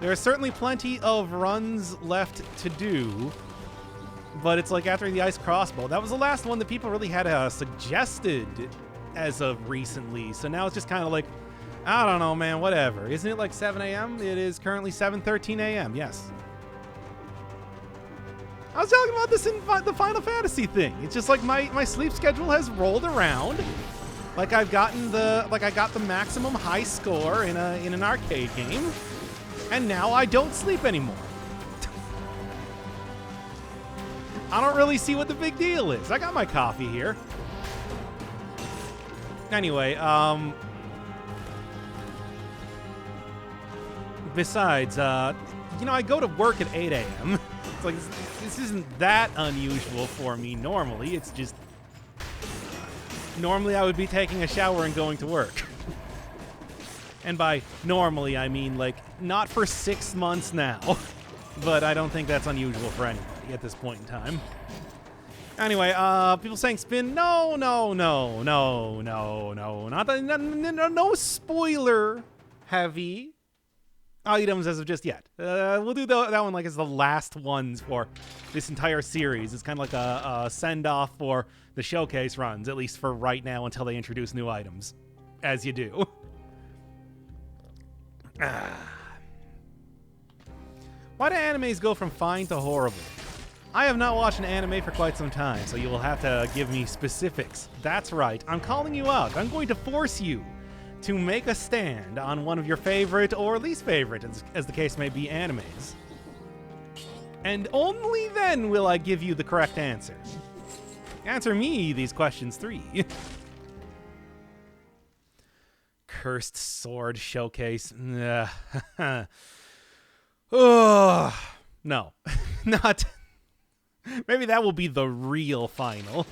There are certainly plenty of runs left to do, but it's like after the Ice Crossbow, that was the last one that people really had suggested as of recently. So now it's just kind of like, I don't know, man, whatever. Isn't it like 7 a.m.? It is currently 7:13 a.m., yes. I was talking about this in the Final Fantasy thing. It's just like my sleep schedule has rolled around. Like I got the maximum high score in an arcade game, and now I don't sleep anymore. I don't really see what the big deal is. I got my coffee here. Anyway, besides, I go to work at 8 a.m. It's like, this isn't that unusual for me normally. It's just, normally I would be taking a shower and going to work. And by normally, I mean, like, not for 6 months now. But I don't think that's unusual for anybody at this point in time. Anyway, people saying spin. No. No spoiler heavy items as of just yet. We'll do that one like as the last ones for this entire series. It's kind of like a send-off for the showcase runs, at least for right now until they introduce new items, as you do. Why do animes go from fine to horrible? I have not watched an anime for quite some time, so you will have to give me specifics. That's right, I'm calling you out. I'm going to force you to make a stand on one of your favorite or least favorite, as the case may be, animes. And only then will I give you the correct answer. Answer me these questions 3. Cursed Sword Showcase. Oh, no. Not. Maybe that will be the real final.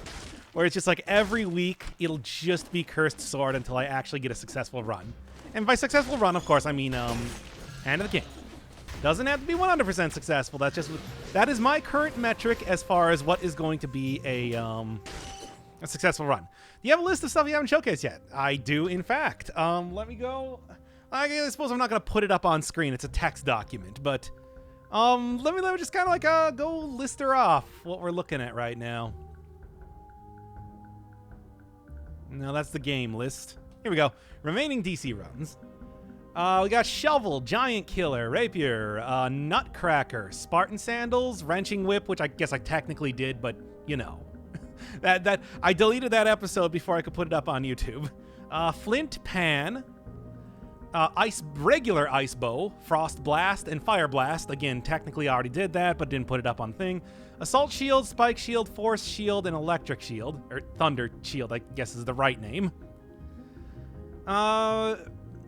Where it's just like every week, it'll just be Cursed Sword until I actually get a successful run. And by successful run, of course, I mean, Hand of the King. Doesn't have to be 100% successful. That is my current metric as far as what is going to be a successful run. Do you have a list of stuff you haven't showcased yet? I do, in fact. Let me go. I suppose I'm not going to put it up on screen. It's a text document, but let me just kind of like go list her off what we're looking at right now. No, that's the game list. Here we go. Remaining DC runs. We got Shovel, Giant Killer, Rapier, Nutcracker, Spartan Sandals, Wrenching Whip, which I guess I technically did, but you know. that I deleted that episode before I could put it up on YouTube. Flint Pan, regular Ice Bow, Frost Blast, and Fire Blast. Again, technically I already did that, but didn't put it up on thing. Assault Shield, Spike Shield, Force Shield, and Electric Shield. Or Thunder Shield, I guess is the right name.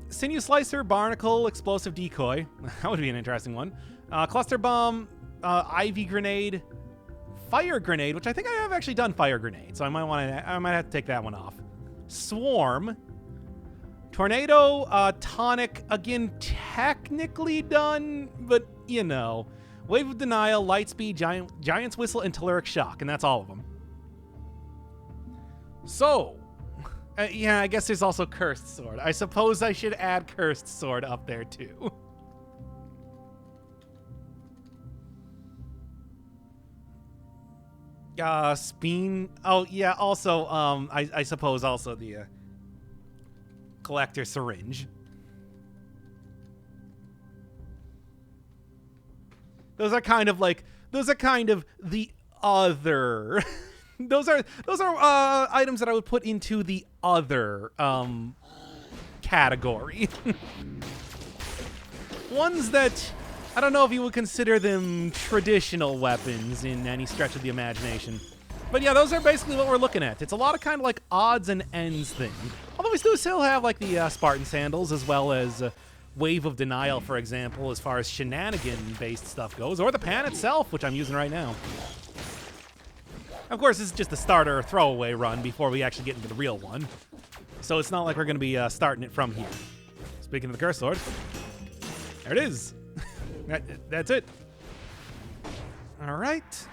Sinew Slicer, Barnacle, Explosive Decoy. That would be an interesting one. Cluster Bomb, Ivy Grenade, Fire Grenade, which I think I have actually done Fire Grenade, so I might have to take that one off. Swarm, Tornado, Tonic, again, technically done, but you know. Wave of Denial, Lightspeed, Giant's Whistle, and Telluric Shock, and that's all of them. So, yeah, I guess there's also Cursed Sword. I suppose I should add Cursed Sword up there, too. Speen. Oh, yeah, also, I suppose also the Collector Syringe. Those are kind of the other. those are items that I would put into the other category. Ones that I don't know if you would consider them traditional weapons in any stretch of the imagination. But yeah, those are basically what we're looking at. It's a lot of kind of like odds and ends thing. Although we do still have like the Spartan Sandals as well as Wave of Denial, for example, as far as shenanigan-based stuff goes, or the pan itself, which I'm using right now. Of course, this is just a starter throwaway run before we actually get into the real one. So it's not like we're going to be starting it from here. Speaking of the Curse Sword, there it is. That's it. All right.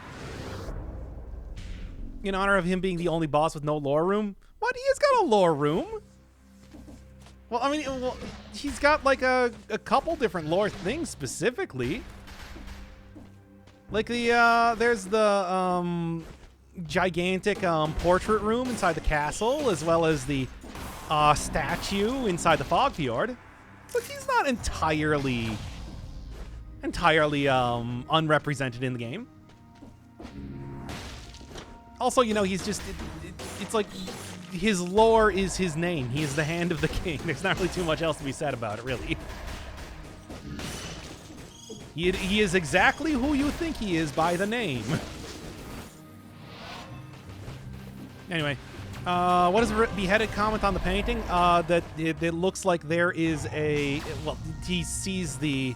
In honor of him being the only boss with no lore room. What? He has got a lore room. Well, I mean, he's got like a couple different lore things specifically. Like there's the gigantic portrait room inside the castle, as well as the statue inside the fog fjord. But he's not entirely unrepresented in the game. Also, you know, he's just it's like his lore is his name. He is the Hand of the King. There's not really too much else to be said about it, really. He is exactly who you think he is by the name. Anyway, what does Beheaded comment on the painting? That it looks like there is a... Well, he sees the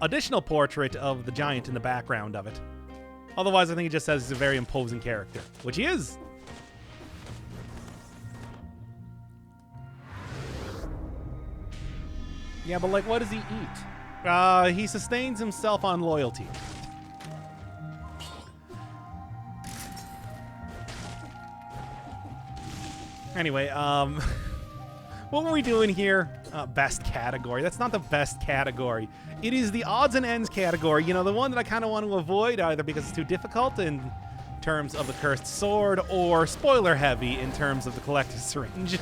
additional portrait of the giant in the background of it. Otherwise, I think it just says he's a very imposing character, which he is. Yeah, but like, what does he eat? He sustains himself on loyalty. Anyway, what were we doing here? Best category. That's not the best category. It is the odds and ends category. You know, the one that I kind of want to avoid, either because it's too difficult in terms of the cursed sword, or spoiler heavy in terms of the collector's syringe.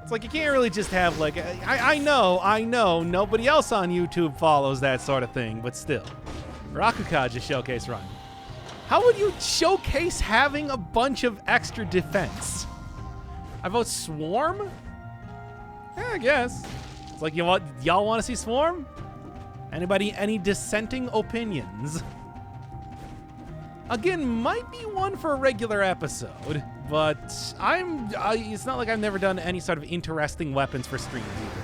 It's like, you can't really just have, like, I know, nobody else on YouTube follows that sort of thing, but still. Rakukaja showcase run. How would you showcase having a bunch of extra defense? I vote Swarm? Yeah, I guess. It's like, y'all want to see Swarm? Anybody, any dissenting opinions? Again, might be one for a regular episode, but it's not like I've never done any sort of interesting weapons for streams either.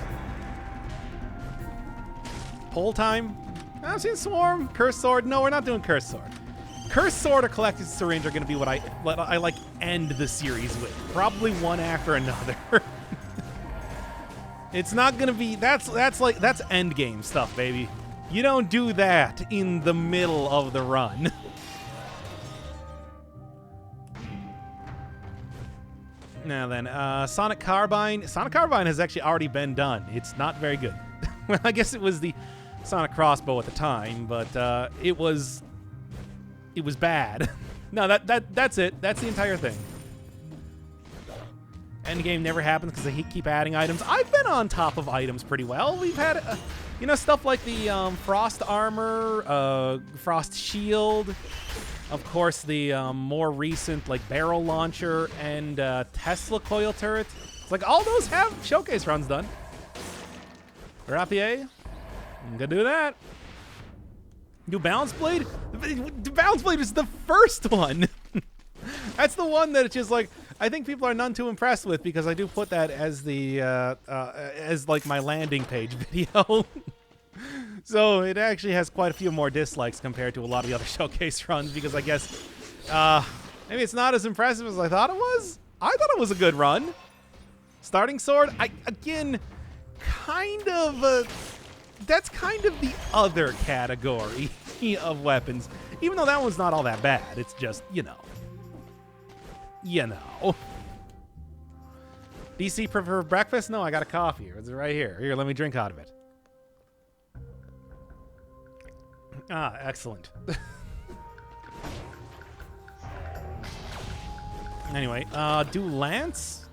Poll time? I've seen Swarm, Cursed Sword. No, we're not doing Cursed Sword. Cursed Sword or Collector's Syringe are going to be what I like end the series with. Probably one after another. It's not going to be... That's end game stuff, baby. You don't do that in the middle of the run. Now then, Sonic Carbine. Sonic Carbine has actually already been done. It's not very good. Well, I guess it was the Sonic Crossbow at the time, but it was bad. No, that's it. That's the entire thing. Endgame never happens because they keep adding items. I've been on top of items pretty well. We've had, you know, stuff like the Frost Armor, Frost Shield, of course the more recent like Barrel Launcher and Tesla Coil Turret. It's like all those have showcase runs done. Rapier, I'm gonna do that. Do Balance Blade? The Balance Blade is the first one. That's the one that it's just like, I think people are none too impressed with, because I do put that as the as like my landing page video. So it actually has quite a few more dislikes compared to a lot of the other showcase runs, because I guess maybe it's not as impressive as I thought it was. I thought it was a good run. Starting Sword, again, kind of that's kind of the other category of weapons, even though that one's not all that bad. It's just, you know. DC prefer breakfast? No, I got a coffee. It's right here. Here, let me drink out of it. Ah, excellent. Anyway, do Lance?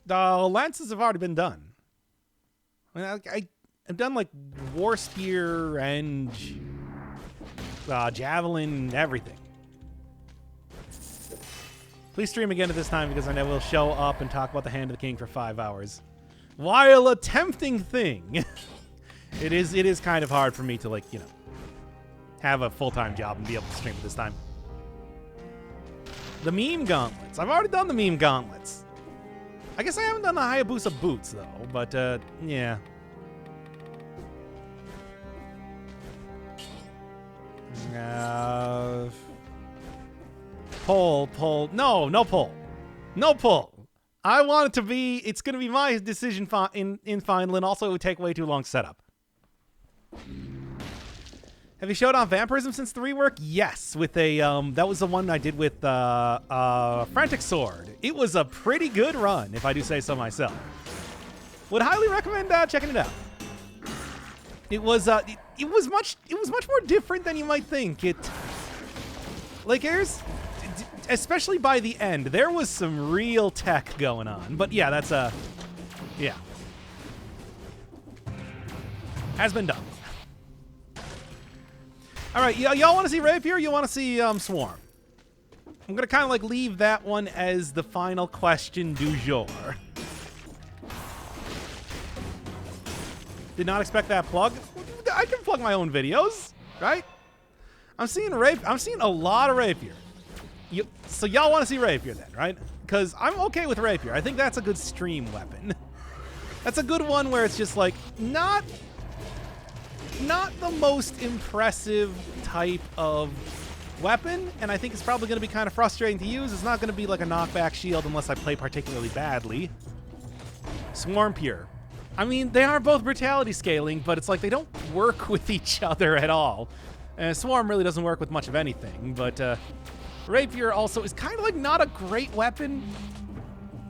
Lances have already been done. I mean, I've done like War Spear and Javelin, everything. Please stream again at this time, because I know we'll show up and talk about the Hand of the King for 5 hours. While a tempting thing, it is kind of hard for me to, like, you know, have a full-time job and be able to stream at this time. The Meme Gauntlets. I've already done the Meme Gauntlets. I guess I haven't done the Hayabusa Boots, though, but, yeah. Poll. No poll. No poll. I want it to be, it's going to be my decision in final, and also it would take way too long to set up. Have you showed on Vampirism since the rework? Yes, with a that was the one I did with Frantic Sword. It was a pretty good run, if I do say so myself. Would highly recommend checking it out. It was much more different than you might think. Especially by the end, there was some real tech going on. But yeah, that's yeah, has been done. All right, y'all want to see Rapier? Or you want to see Swarm? I'm gonna kind of like leave that one as the final question du jour. Did not expect that plug. I can plug my own videos, right? I'm seeing a lot of Rapier. So y'all want to see Rapier then, right? Because I'm okay with Rapier. I think that's a good stream weapon. That's a good one where it's just like not the most impressive type of weapon, and I think it's probably going to be kind of frustrating to use. It's not going to be like a knockback shield unless I play particularly badly. Swarm Pure. I mean, they are both brutality scaling, but it's like they don't work with each other at all. Swarm really doesn't work with much of anything, but Rapier also is kind of like not a great weapon.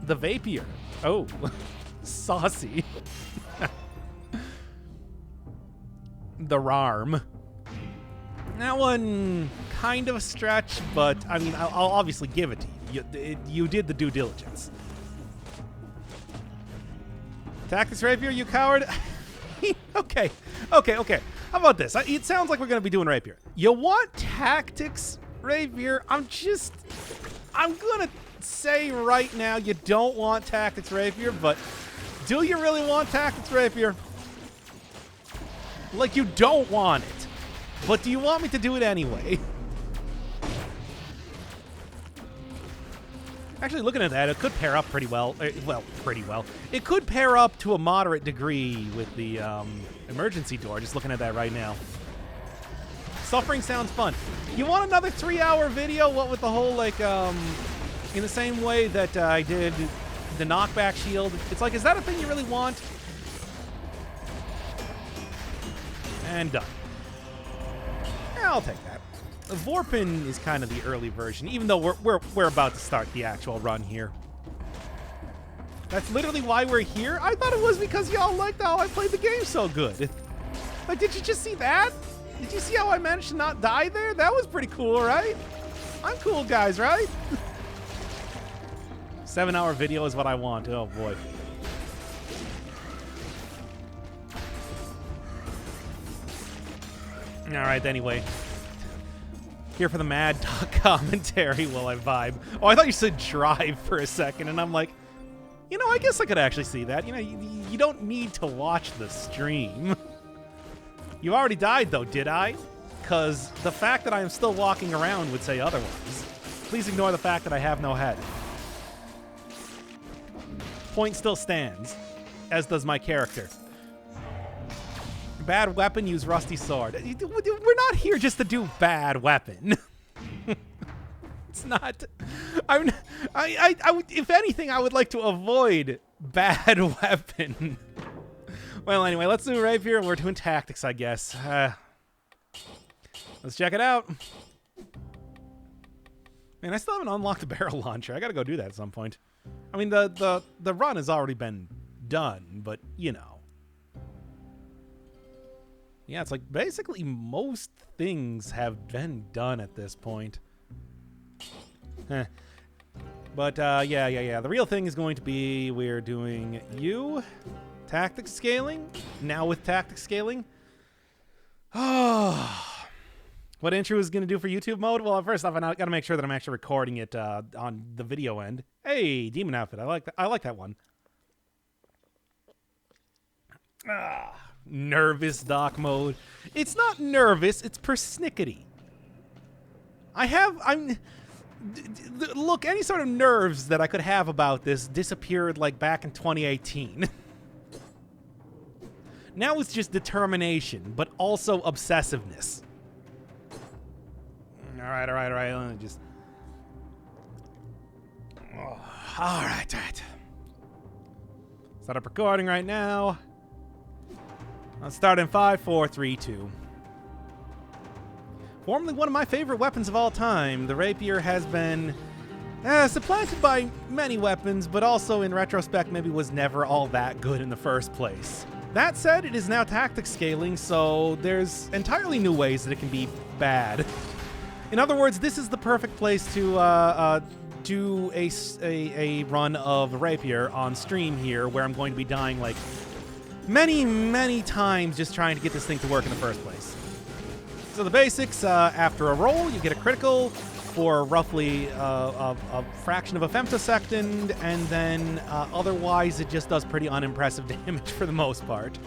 The Vapier. Oh, saucy. The Rarm. That one kind of a stretch, but I mean, I'll obviously give it to you. You did the due diligence. Tactics Rapier, you coward. Okay. How about this? It sounds like we're going to be doing Rapier. You want Tactics Rapier? I'm going to say right now you don't want Tactics Rapier, but do you really want Tactics Rapier? Like, you don't want it, but do you want me to do it anyway? Actually, looking at that, it could pair up pretty well. Pretty well. It could pair up to a moderate degree with the emergency door, just looking at that right now. Suffering sounds fun. You want another 3-hour video? What with the whole, like, in the same way that I did the knockback shield? It's like, is that a thing you really want? And done. Yeah, I'll take that. Vorpin is kind of the early version, even though we're about to start the actual run here. That's literally why we're here? I thought it was because y'all liked how I played the game so good. Like, did you just see that? Did you see how I managed to not die there? That was pretty cool, right? I'm cool, guys, right? 7-hour video is what I want. Oh, boy. All right, anyway. Here for the Mad Dog commentary while I vibe. Oh, I thought you said drive for a second, and I'm like, you know, I guess I could actually see that. You know, you don't need to watch the stream. You already died, though, did I? Because the fact that I am still walking around would say otherwise. Please ignore the fact that I have no head. Point still stands, as does my character. Bad weapon, use rusty sword. We're not here just to do bad weapon. It's not. If anything, I would like to avoid bad weapon. Well, anyway, let's do Rapier. We're doing tactics, I guess. Let's check it out. Man, I still haven't unlocked the barrel launcher. I gotta go do that at some point. I mean, the run has already been done, but you know. Yeah, it's like basically most things have been done at this point. But yeah. The real thing is going to be we're doing tactics scaling. Now with tactics scaling. Oh. What intro is going to do for YouTube mode? Well, first off, I got to make sure that I'm actually recording it on the video end. Hey, Demon Outfit. I like that one. Nervous Doc mode. It's not nervous, it's persnickety. Look, any sort of nerves that I could have about this disappeared like back in 2018. Now it's just determination, but also obsessiveness. All right. Let me just. Oh, all right. Start up recording right now. I'll start in 5, 4, 3, 2. Formerly one of my favorite weapons of all time, the rapier has been supplanted by many weapons, but also in retrospect maybe was never all that good in the first place. That said, it is now tactic scaling, so there's entirely new ways that it can be bad. In other words, this is the perfect place to do a run of the rapier on stream here, where I'm going to be dying like many times just trying to get this thing to work in the first place. So the basics, after a roll, you get a critical for roughly a fraction of a femtosecond, and then otherwise it just does pretty unimpressive damage for the most part.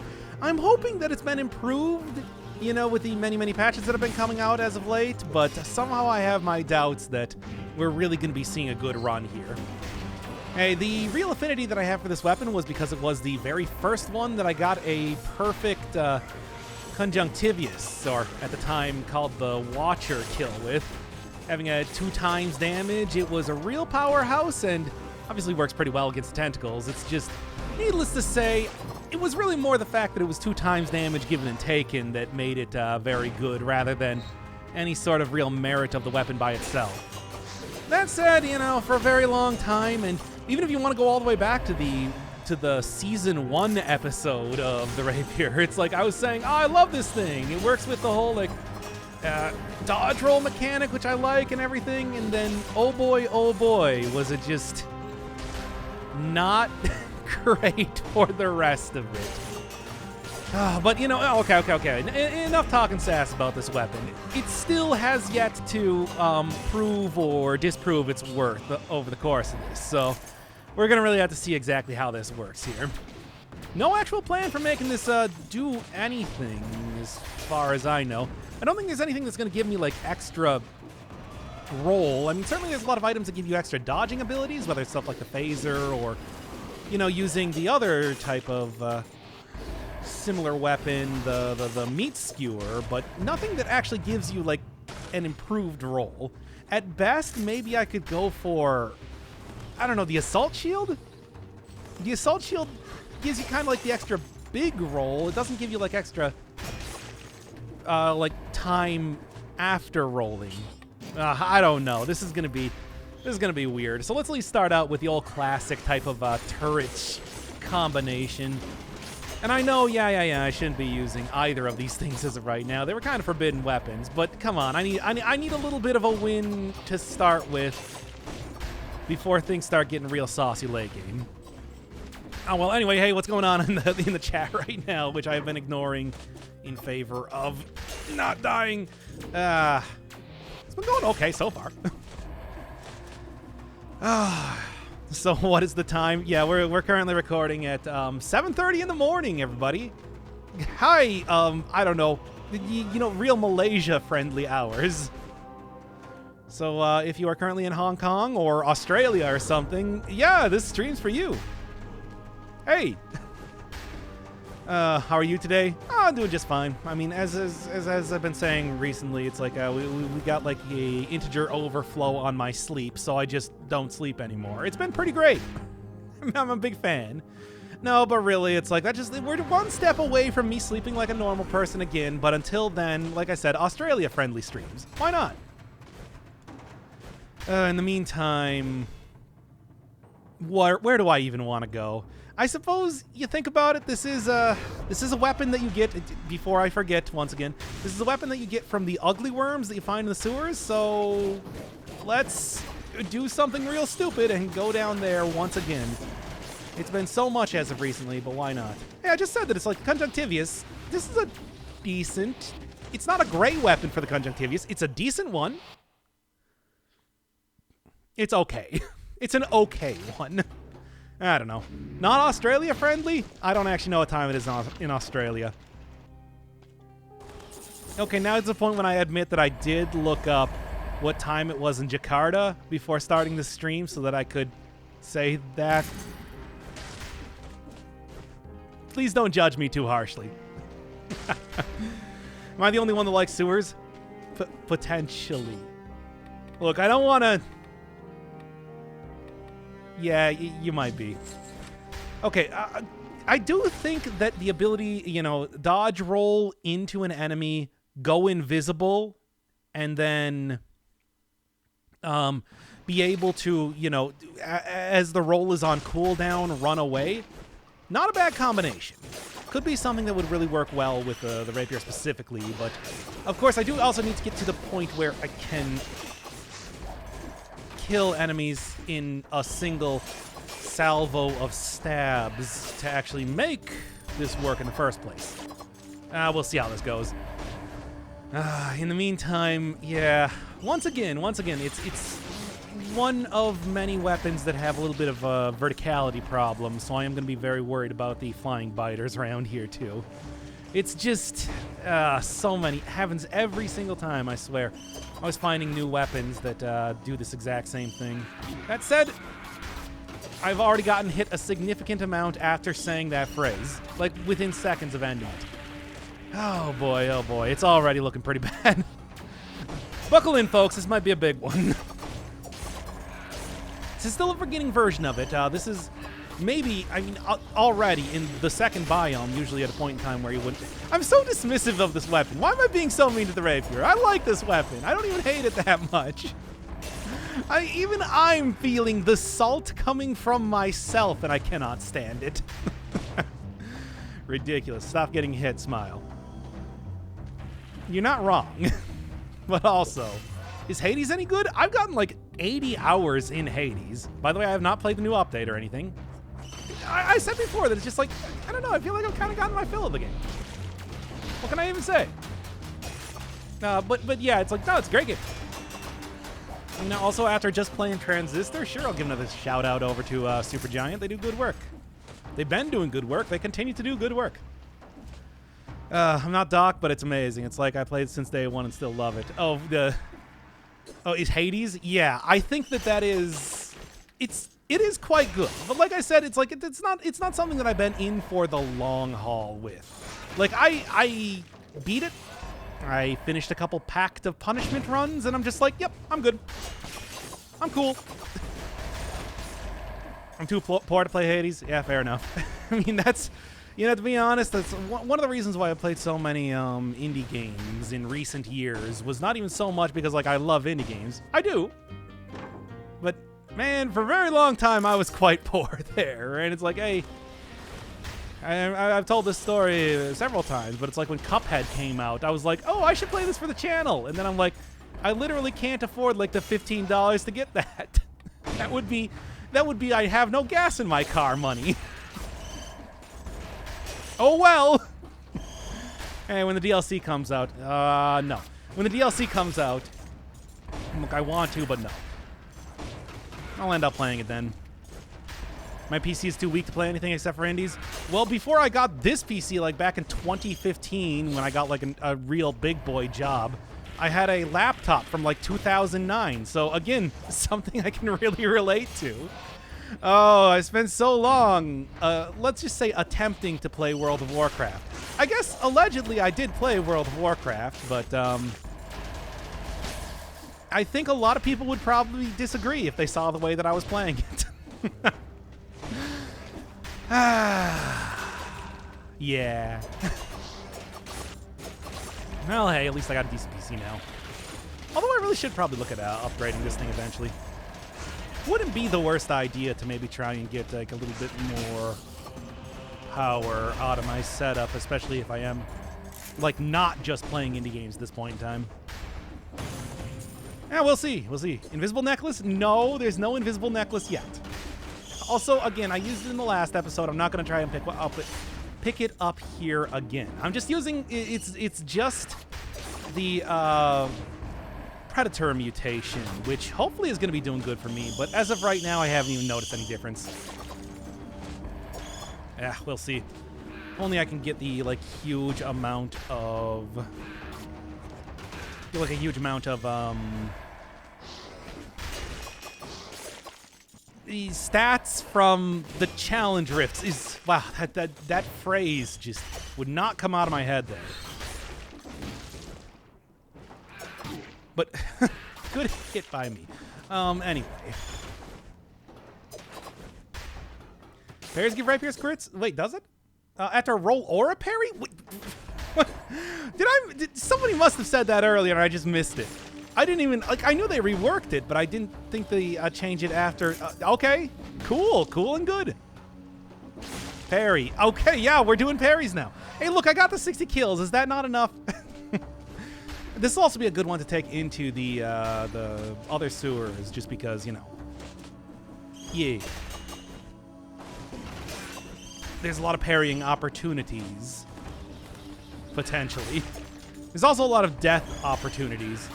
I'm hoping that it's been improved, you know, with the many patches that have been coming out as of late, but somehow I have my doubts that we're really going to be seeing a good run here. Hey, the real affinity that I have for this weapon was because it was the very first one that I got a perfect conjunctivious, or at the time called the Watcher, kill with. Having a 2 times damage, it was a real powerhouse and obviously works pretty well against tentacles. It's just, needless to say, it was really more the fact that it was 2 times damage given and taken that made it very good, rather than any sort of real merit of the weapon by itself. That said, you know, for a very long time, and even if you want to go all the way back to the season 1 episode of the rapier, it's like I was saying, oh, I love this thing. It works with the whole like dodge roll mechanic, which I like and everything, and then oh boy, was it just not great for the rest of it. But you know, okay. Enough talking sass about this weapon. It still has yet to prove or disprove its worth over the course of this, so we're gonna really have to see exactly how this works here. No actual plan for making this do anything, as far as I know. I don't think there's anything that's gonna give me like extra roll. I mean, certainly there's a lot of items that give you extra dodging abilities, whether it's stuff like the phaser or, you know, using the other type of similar weapon, the meat skewer, but nothing that actually gives you like an improved roll. At best, maybe I could go for, I don't know, the assault shield? The assault shield gives you kind of like the extra big roll. It doesn't give you like extra like time after rolling. I don't know. This is gonna be weird. So let's at least start out with the old classic type of turret combination. And I know, yeah, I shouldn't be using either of these things as of right now. They were kind of forbidden weapons, but come on, I need a little bit of a win to start with before things start getting real saucy late game. Oh well, anyway, hey, what's going on in the chat right now, which I have been ignoring in favor of not dying. It's been going okay so far. So what is the time? Yeah, we're currently recording at 7:30 in the morning, everybody. Hi, I don't know, you know, real Malaysia-friendly hours. So if you are currently in Hong Kong or Australia or something, yeah, this stream's for you. Hey. How are you today? Oh, I'm doing just fine. I mean, as I've been saying recently, it's like we got like a integer overflow on my sleep, so I just don't sleep anymore. It's been pretty great. I'm a big fan. No, but really, it's like we're one step away from me sleeping like a normal person again. But until then, like I said, Australia-friendly streams. Why not? In the meantime, where do I even want to go? I suppose you think about it, this is a weapon that you get, before I forget once again, this is a weapon that you get from the ugly worms that you find in the sewers, so let's do something real stupid and go down there once again. It's been so much as of recently, but why not? Hey, I just said that it's like conjunctivious. This is a decent, it's not a great weapon for the conjunctivious, it's a decent one. It's okay. It's an okay one. I don't know. Not Australia friendly? I don't actually know what time it is in Australia. Okay, now it's the point when I admit that I did look up what time it was in Jakarta before starting the stream so that I could say that. Please don't judge me too harshly. Am I the only one that likes sewers? Potentially. Look, I don't want to... Yeah, you might be. Okay, I do think that the ability, you know, dodge roll into an enemy, go invisible, and then be able to, you know, as the roll is on cooldown, run away. Not a bad combination. Could be something that would really work well with the rapier specifically, but of course I do also need to get to the point where I can kill enemies in a single salvo of stabs to actually make this work in the first place. We'll see how this goes. In the meantime, yeah, once again, it's one of many weapons that have a little bit of a verticality problem, so I am going to be very worried about the flying biters around here too. It's just so many. It happens every single time, I swear. I was finding new weapons that do this exact same thing. That said, I've already gotten hit a significant amount after saying that phrase, like within seconds of ending it. Oh boy, it's already looking pretty bad. Buckle in, folks, this might be a big one. This is still a beginning version of it. This is maybe, I mean, already in the second biome, usually at a point in time where you wouldn't. I'm so dismissive of this weapon. Why am I being so mean to the rapier? I like this weapon. I don't even hate it that much. Even I'm feeling the salt coming from myself, and I cannot stand it. Ridiculous. Stop getting hit, smile. You're not wrong. But also, is Hades any good? I've gotten like 80 hours in Hades. By the way, I have not played the new update or anything. I said before that it's just like, I don't know, I feel like I've kind of gotten my fill of the game. What can I even say? But yeah, it's like, no, it's a great game. And also, after just playing Transistor, sure, I'll give another shout out over to Supergiant. They do good work. They've been doing good work. They continue to do good work. I'm not Doc, but it's amazing. It's like I played since day one and still love it. Oh, is Hades? Yeah, I think that is... It is quite good. But like I said, it's like it's not something that I've been in for the long haul with. Like I beat it. I finished a couple Pact of Punishment runs, and I'm just like, yep, I'm good. I'm cool. I'm too poor to play Hades. Yeah, fair enough. I mean, that's... You know, to be honest, that's one of the reasons why I played so many indie games in recent years was not even so much because, like, I love indie games. I do. But, man, for a very long time, I was quite poor there. And it's like, hey, I've told this story several times, but it's like when Cuphead came out, I was like, oh, I should play this for the channel. And then I'm like, I literally can't afford, like, the $15 to get that. That would be I have no gas in my car money. Oh, well. Hey, when the DLC comes out, no. When the DLC comes out, look, I want to, but no. I'll end up playing it then. My PC is too weak to play anything except for indies. Well, before I got this PC, like back in 2015, when I got like a real big boy job, I had a laptop from like 2009. So again, something I can really relate to. Oh, I spent so long, let's just say, attempting to play World of Warcraft. I guess, allegedly, I did play World of Warcraft, but, I think a lot of people would probably disagree if they saw the way that I was playing it. Yeah. Well, hey, at least I got a decent PC now. Although I really should probably look at upgrading this thing eventually. Wouldn't be the worst idea to maybe try and get like a little bit more power out of my setup, especially if I am like not just playing indie games at this point in time. Yeah, we'll see. We'll see. Invisible necklace? No, there's no invisible necklace yet. Also, again, I used it in the last episode. I'm not going to try and pick it up here again. I'm just using it's just the Predator mutation, which hopefully is going to be doing good for me, but as of right now, I haven't even noticed any difference. Yeah, we'll see. If only I can get the, like, huge amount of... the stats from the challenge rifts is... Wow, that phrase just would not come out of my head there. But good hit by me. Anyway. Parries give rapiers crits? Wait, does it? After a roll or a parry? Wait. Somebody must have said that earlier and I just missed it. I didn't even, like, I knew they reworked it, but I didn't think they changed it after. Okay, cool and good. Parry. Okay, yeah, we're doing parries now. Hey, look, I got the 60 kills. Is that not enough? This will also be a good one to take into the other sewers, just because, you know. Yeah. There's a lot of parrying opportunities, potentially. There's also a lot of death opportunities.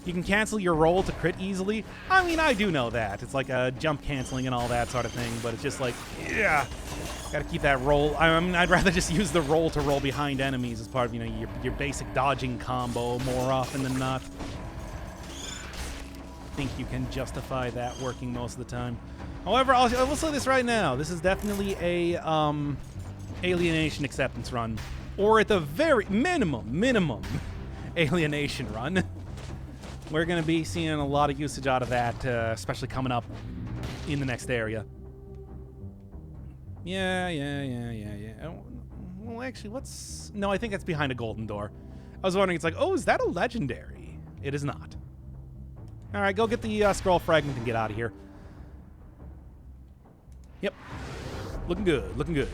You can cancel your roll to crit easily. I mean, I do know that. It's like a jump canceling and all that sort of thing, but it's just like, yeah. Gotta keep that roll. I mean, I'd rather just use the roll to roll behind enemies as part of, you know, your basic dodging combo more often than not. I think you can justify that working most of the time. However, I will say this right now. This is definitely a alienation acceptance run. Or at the very minimum alienation run. We're going to be seeing a lot of usage out of that, especially coming up in the next area. Yeah. Well, actually, what's... No, I think that's behind a golden door. I was wondering, it's like, oh, is that a legendary? It is not. All right, go get the scroll fragment and get out of here. Yep. Looking good.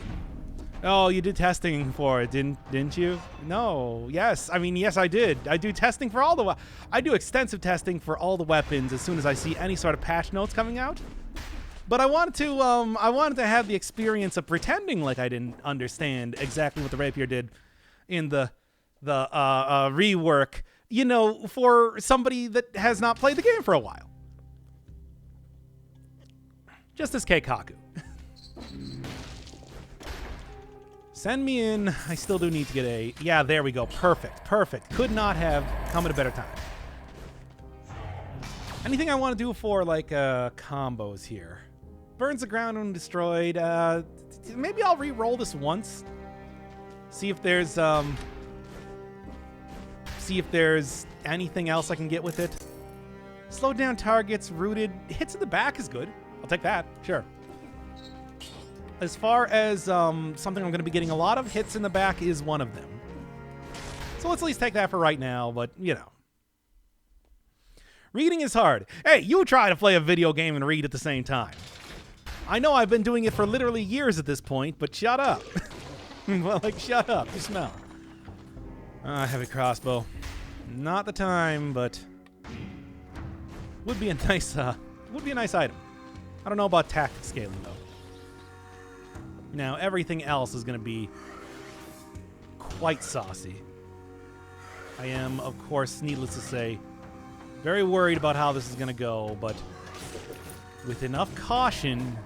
Oh, you did testing for it, didn't you? No. Yes. I mean, yes, I did. I do testing for all the... I do extensive testing for all the weapons as soon as I see any sort of patch notes coming out. But I wanted to have the experience of pretending like I didn't understand exactly what the rapier did in the rework, you know, for somebody that has not played the game for a while. Just as Keikaku. Send me in. I still do need to get a... Yeah, there we go. Perfect. Could not have come at a better time. Anything I want to do for, like, combos here? Burns the ground when destroyed. Maybe I'll re-roll this once. See if there's anything else I can get with it. Slow down targets, rooted. Hits in the back is good. I'll take that. Sure. As far as something I'm going to be getting a lot of, hits in the back is one of them. So let's at least take that for right now, but, you know. Reading is hard. Hey, you try to play a video game and read at the same time. I know I've been doing it for literally years at this point, but shut up. Well, like, shut up. You smell. Heavy crossbow. Not the time, but would be a nice item. I don't know about tactic scaling, though. Now, everything else is going to be quite saucy. I am, of course, needless to say, very worried about how this is going to go, but with enough caution,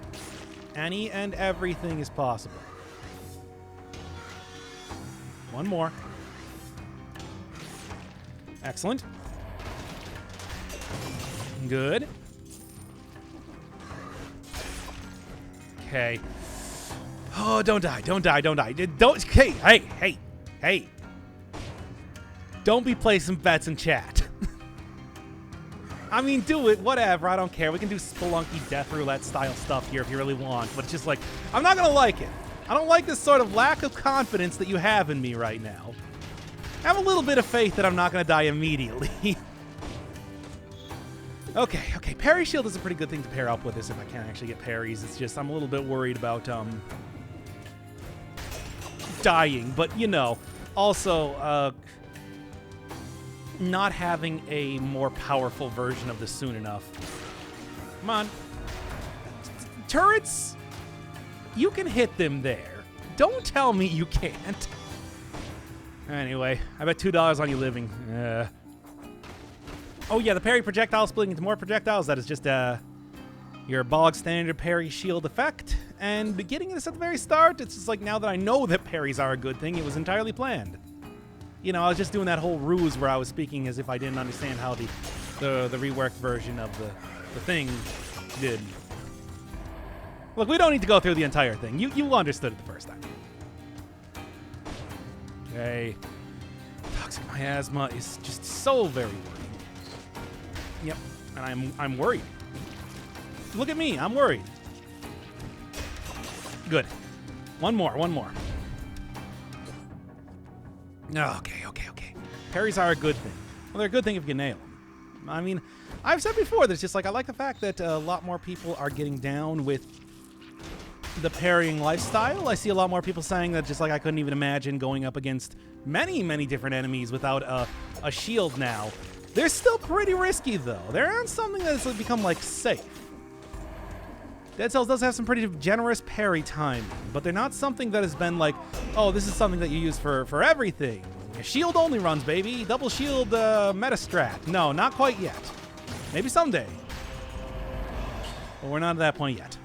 any and everything is possible. One more. Excellent. Good. Okay. Oh, don't die. Hey. Don't be placing bets in chat. I mean, do it, whatever, I don't care. We can do Spelunky Death Roulette style stuff here if you really want, but it's just like, I'm not gonna like it. I don't like this sort of lack of confidence that you have in me right now. Have a little bit of faith that I'm not gonna die immediately. Okay, Parry Shield is a pretty good thing to pair up with this if I can't actually get parries. It's just, I'm a little bit worried about, dying, but, you know, also, not having a more powerful version of this soon enough. Come on. Turrets, you can hit them there. Don't tell me you can't. Anyway, I bet $2 on you living. Oh yeah, the parry projectile splitting into more projectiles. That is just your bog standard parry shield effect. And getting this at the very start, it's just like now that I know that parries are a good thing, it was entirely planned. You know, I was just doing that whole ruse where I was speaking as if I didn't understand how the reworked version of the thing did. Look, we don't need to go through the entire thing. You understood it the first time. Okay. Toxic miasma is just so very worrying. Yep, and I'm worried. Look at me, I'm worried. Good. One more. Okay. Parries are a good thing. Well, they're a good thing if you can nail them. I mean, I've said before that it's just like I like the fact that a lot more people are getting down with the parrying lifestyle. I see a lot more people saying that just like I couldn't even imagine going up against many different enemies without a shield now. They're still pretty risky, though. They're not something that's become, like, safe. Dead Cells does have some pretty generous parry timing, but they're not something that has been like, oh, this is something that you use for everything. Shield only runs, baby. Double shield meta strat. No, not quite yet. Maybe someday. But we're not at that point yet.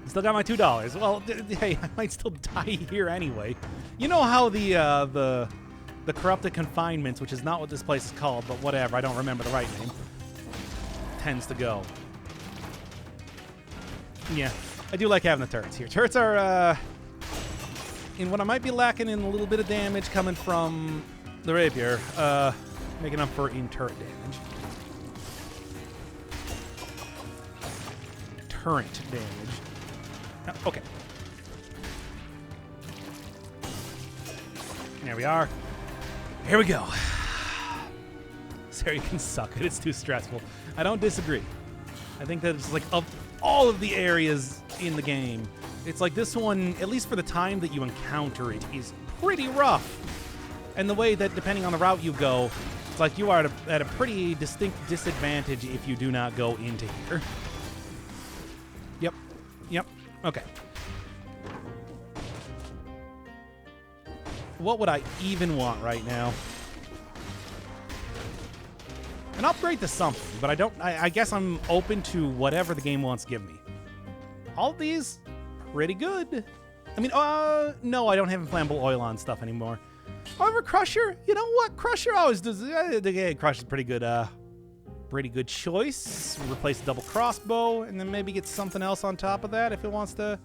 Still got my $2. Well, hey, I might still die here anyway. You know how the corrupted confinements, which is not what this place is called, but whatever, I don't remember the right name, tends to go. Yeah, I do like having the turrets here. Turrets are, in what I might be lacking in a little bit of damage coming from the rapier, making up for in turret damage. Turret damage. Okay. There we are. Here we go. This area can suck it. It's too stressful. I don't disagree. I think that it's like of all of the areas in the game, it's like this one, at least for the time that you encounter it, is pretty rough. And the way that, depending on the route you go, it's like you are at a pretty distinct disadvantage if you do not go into here. Yep. Okay. What would I even want right now? An upgrade to something, but I guess I'm open to whatever the game wants to give me. All of these, pretty good. I mean, no, I don't have inflammable oil on stuff anymore. However, Crusher, you know what? Crusher always does. Crusher's pretty good choice. Replace the double crossbow, and then maybe get something else on top of that if it wants to.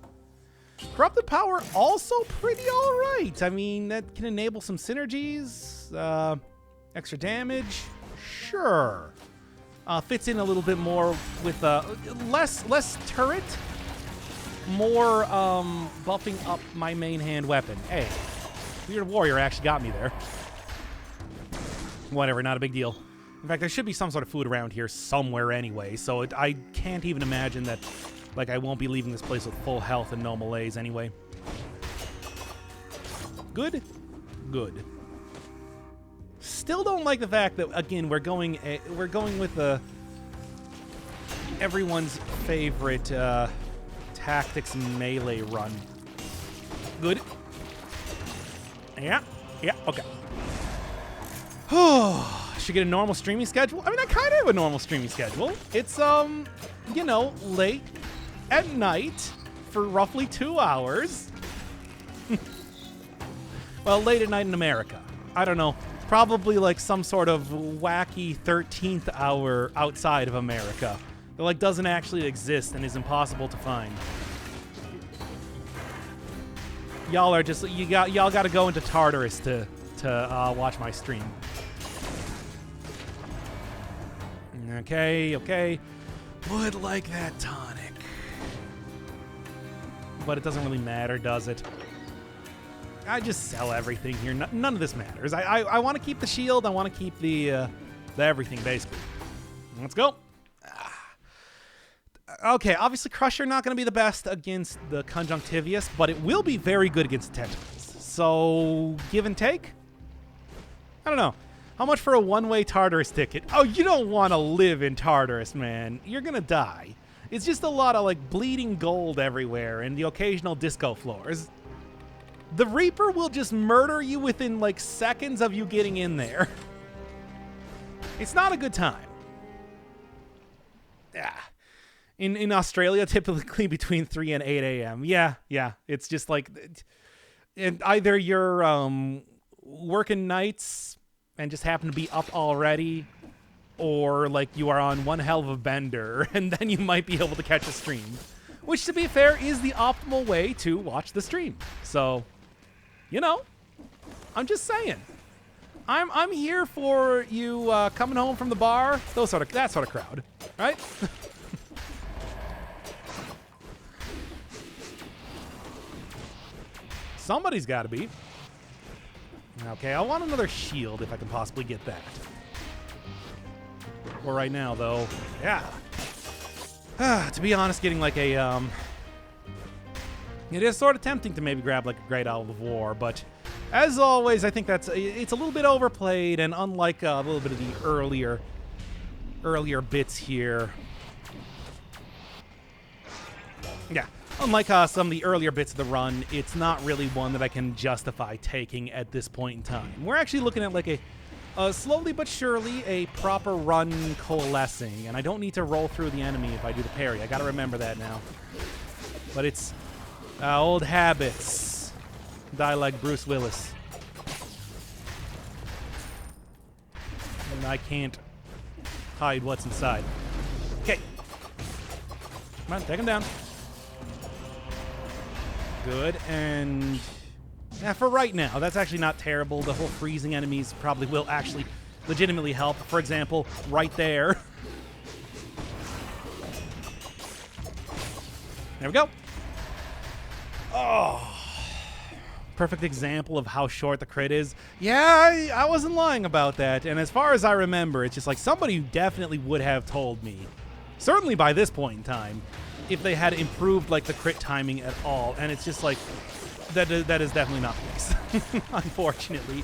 Corrupted Power, also pretty alright. I mean, that can enable some synergies. Extra damage, sure. Fits in a little bit more with less turret, more buffing up my main hand weapon. Hey, Weird Warrior actually got me there. Whatever, not a big deal. In fact, there should be some sort of food around here somewhere anyway, so I can't even imagine that. Like, I won't be leaving this place with full health and no malaise anyway. Good. Still don't like the fact that, again, we're going with everyone's favorite tactics melee run. Good. Yeah, okay. Should get a normal streaming schedule? I mean, I kind of have a normal streaming schedule. It's, you know, late at night for roughly 2 hours. Well, late at night in America. I don't know. Probably like some sort of wacky 13th hour outside of America that like doesn't actually exist and is impossible to find. Y'all are just y'all got to go into Tartarus to watch my stream. Okay. Would like that tonic. But it doesn't really matter, does it? I just sell everything here. None of this matters. I want to keep the shield. I want to keep the everything, basically. Let's go. Okay, obviously Crusher not going to be the best against the Conjunctivius, but it will be very good against the Tentacles. So, give and take? I don't know. How much for a one-way Tartarus ticket? Oh, you don't want to live in Tartarus, man. You're going to die. It's just a lot of, like, bleeding gold everywhere and the occasional disco floors. The Reaper will just murder you within, like, seconds of you getting in there. It's not a good time. Yeah. In Australia, typically between 3 and 8 a.m. Yeah. It's just like... And either you're working nights and just happen to be up already, or like you are on one hell of a bender, and then you might be able to catch a stream. Which, to be fair, is the optimal way to watch the stream. So, you know, I'm just saying. I'm here for you coming home from the bar, that sort of crowd, right? Somebody's got to be. Okay, I want another shield if I can possibly get that. For right now, though, yeah. To be honest, getting like a, it is sort of tempting to maybe grab like a Great Owl of War, but as always, I think it's a little bit overplayed, and unlike a little bit of the earlier bits here. Yeah, unlike some of the earlier bits of the run, it's not really one that I can justify taking at this point in time. We're actually looking at like a slowly but surely a proper run coalescing, and I don't need to roll through the enemy if I do the parry. I gotta remember that now. But it's old habits. Die like Bruce Willis. And I can't hide what's inside. Okay. Come on, take him down. Good, and yeah, for right now, that's actually not terrible. The whole freezing enemies probably will actually legitimately help. For example, right there. There we go. Oh. Perfect example of how short the crit is. Yeah, I wasn't lying about that. And as far as I remember, it's just like somebody definitely would have told me, certainly by this point in time, if they had improved like the crit timing at all. And it's just like, that is definitely not the case, unfortunately.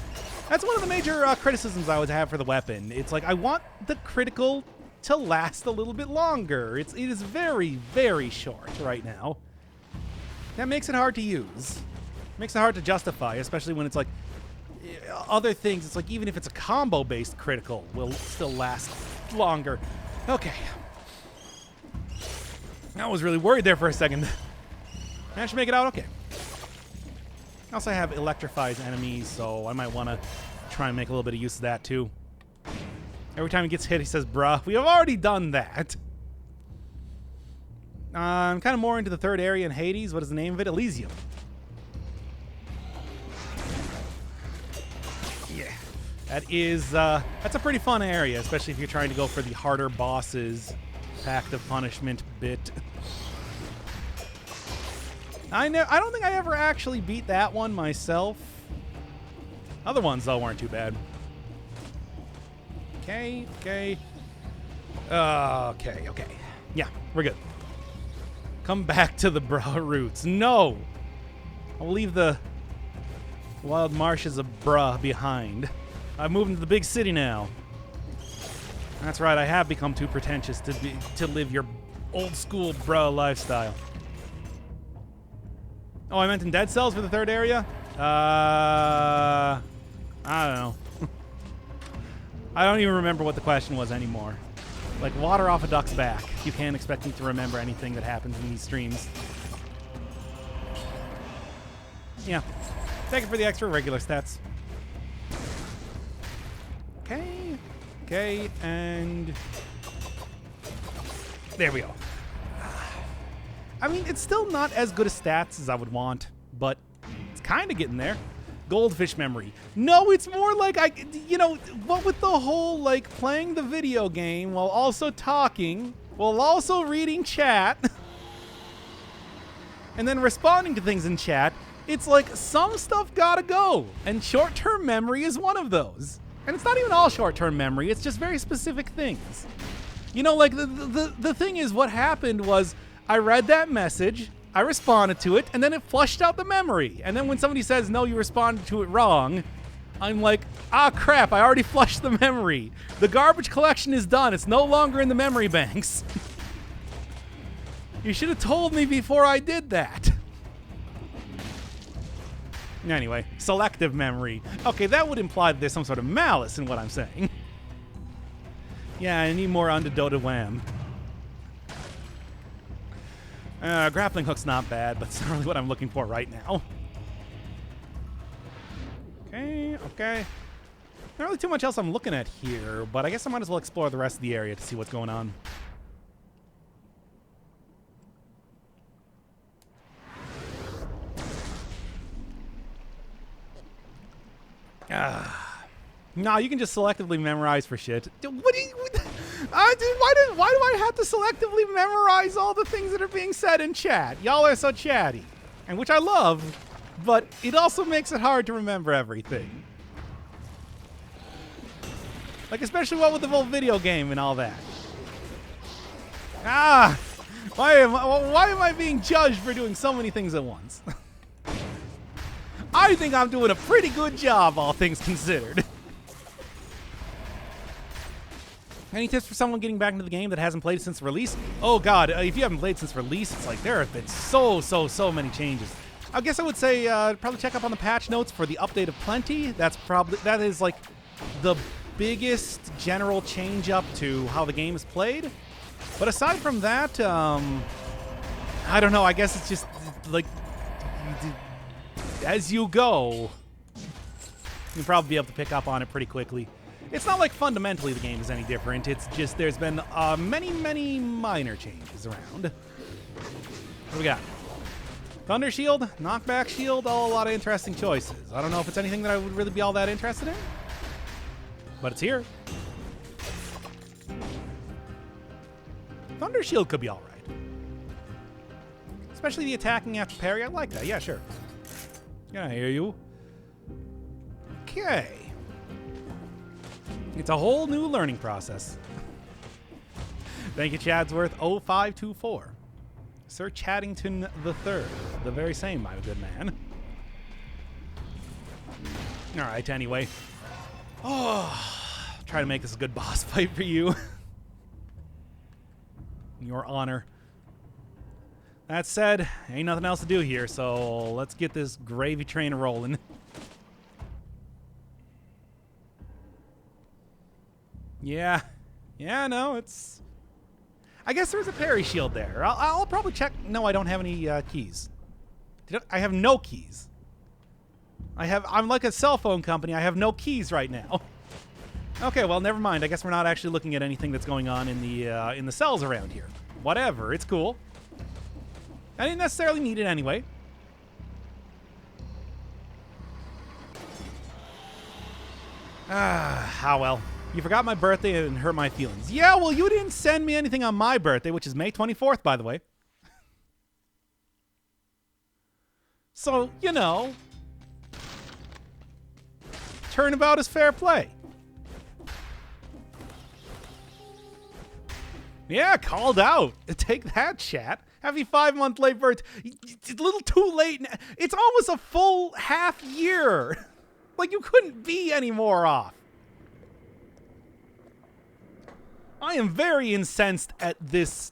That's one of the major criticisms I would have for the weapon. It's like, I want the critical to last a little bit longer. It is very, very short right now. That makes it hard to use. Makes it hard to justify, especially when it's like other things. It's like even if it's a combo-based critical, will still last longer. Okay. I was really worried there for a second. Managed to make it out okay. I also have electrifies enemies, so I might want to try and make a little bit of use of that too. Every time he gets hit, he says, bruh. We have already done that. I'm kind of more into the third area in Hades. What is the name of it? Elysium. Yeah. That's a pretty fun area, especially if you're trying to go for the harder bosses. Pact of Punishment bit. I don't think I ever actually beat that one myself. Other ones, though, weren't too bad. Okay. Okay. Yeah, we're good. Come back to the bra roots. No! I'll leave the wild marshes of bra behind. I'm moving to the big city now. That's right, I have become too pretentious to live your old school bra lifestyle. Oh, I meant in Dead Cells for the third area? I don't know. I don't even remember what the question was anymore. Like water off a duck's back. You can't expect me to remember anything that happens in these streams. Yeah. Thank you for the extra regular stats. Okay. Okay, and there we go. I mean, it's still not as good a stats as I would want, but it's kind of getting there. Goldfish memory. No, it's more like, what with the whole, like, playing the video game while also talking, while also reading chat, and then responding to things in chat, it's like some stuff gotta go, and short-term memory is one of those. And it's not even all short-term memory, it's just very specific things. You know, like, the thing is, what happened was, I read that message, I responded to it, and then it flushed out the memory. And then when somebody says, no, you responded to it wrong, I'm like, ah, crap, I already flushed the memory. The garbage collection is done. It's no longer in the memory banks. You should have told me before I did that. Anyway, selective memory. Okay, that would imply that there's some sort of malice in what I'm saying. Yeah, I need more Undodota Wham. Grappling hook's not bad, but it's not really what I'm looking for right now. Okay. Not really too much else I'm looking at here, but I guess I might as well explore the rest of the area to see what's going on. No, you can just selectively memorize for shit. What do you... why do I have to selectively memorize all the things that are being said in chat? Y'all are so chatty. And which I love, but it also makes it hard to remember everything. Like, especially what with the whole video game and all that. Ah! Why am I being judged for doing so many things at once? I think I'm doing a pretty good job, all things considered. Any tips for someone getting back into the game that hasn't played since release? Oh god, if you haven't played since release, it's like there have been so many changes. I guess I would say probably check up on the patch notes for the update of Plenty. That is like the biggest general change up to how the game is played. But aside from that, I don't know. I guess it's just like as you go, you'll probably be able to pick up on it pretty quickly. It's not like fundamentally the game is any different. It's just there's been many minor changes around. What do we got? Thunder Shield, Knockback Shield, all a lot of interesting choices. I don't know if it's anything that I would really be all that interested in, but it's here. Thunder Shield could be all right. Especially the attacking after parry. I like that. Yeah, sure. Yeah, I hear you. Okay. It's a whole new learning process. Thank you, Chadsworth 0524. Sir Chaddington III. The very same, my good man. Alright, anyway. Oh, try to make this a good boss fight for you. Your honor. That said, ain't nothing else to do here, so let's get this gravy train rolling. Yeah, no, it's... I guess there's a parry shield there. I'll probably check... No, I don't have any keys. I have no keys. I'm like a cell phone company. I have no keys right now. Okay, well, never mind. I guess we're not actually looking at anything that's going on in the cells around here. Whatever, it's cool. I didn't necessarily need it anyway. Ah, well. You forgot my birthday and hurt my feelings. Yeah, well, you didn't send me anything on my birthday, which is May 24th, by the way. So, you know, turnabout is fair play. Yeah, called out. Take that, chat. Happy 5-month late birthday. It's a little too late. It's almost a full half year. Like, you couldn't be any more off. I am very incensed at this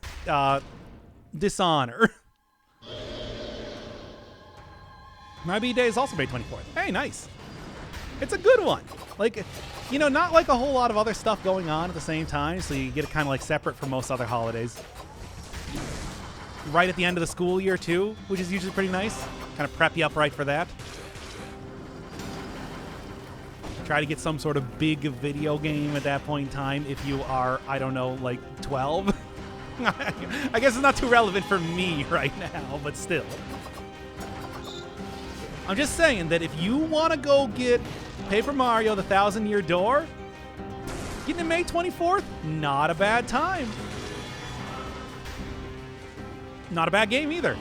dishonor. My B-Day is also May 24th. Hey, nice. It's a good one. Like, you know, not like a whole lot of other stuff going on at the same time, so you get it kind of like separate from most other holidays. Right at the end of the school year, too, which is usually pretty nice. Kind of prep you up right for that. Try to get some sort of big video game at that point in time if you are, I don't know, like 12. I guess it's not too relevant for me right now, but still. I'm just saying that if you want to go get Paper Mario the 1,000-Year Door, getting it May 24th, not a bad time. Not a bad game either.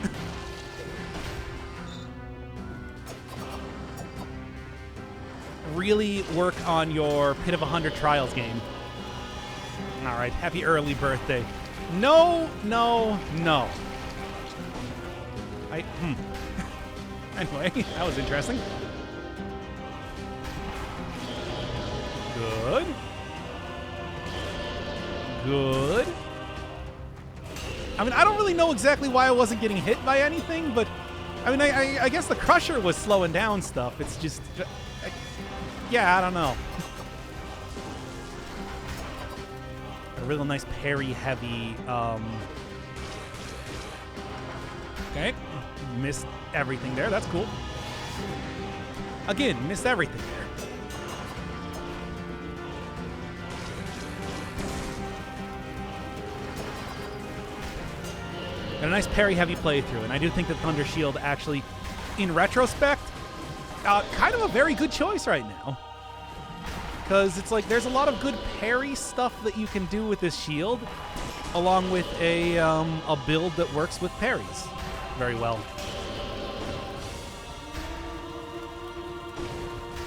Really work on your Pit of 100 Trials game. All right, happy early birthday. No. Anyway, that was interesting. Good. I mean, I don't really know exactly why I wasn't getting hit by anything, but I mean, I guess the Crusher was slowing down stuff. It's just... yeah, I don't know. A real nice parry-heavy... Okay. Missed everything there. That's cool. Again, missed everything there. Got a nice parry-heavy playthrough, and I do think that Thunder Shield actually, in retrospect, kind of a very good choice right now. Because it's like there's a lot of good parry stuff that you can do with this shield, along with a build that works with parries very well.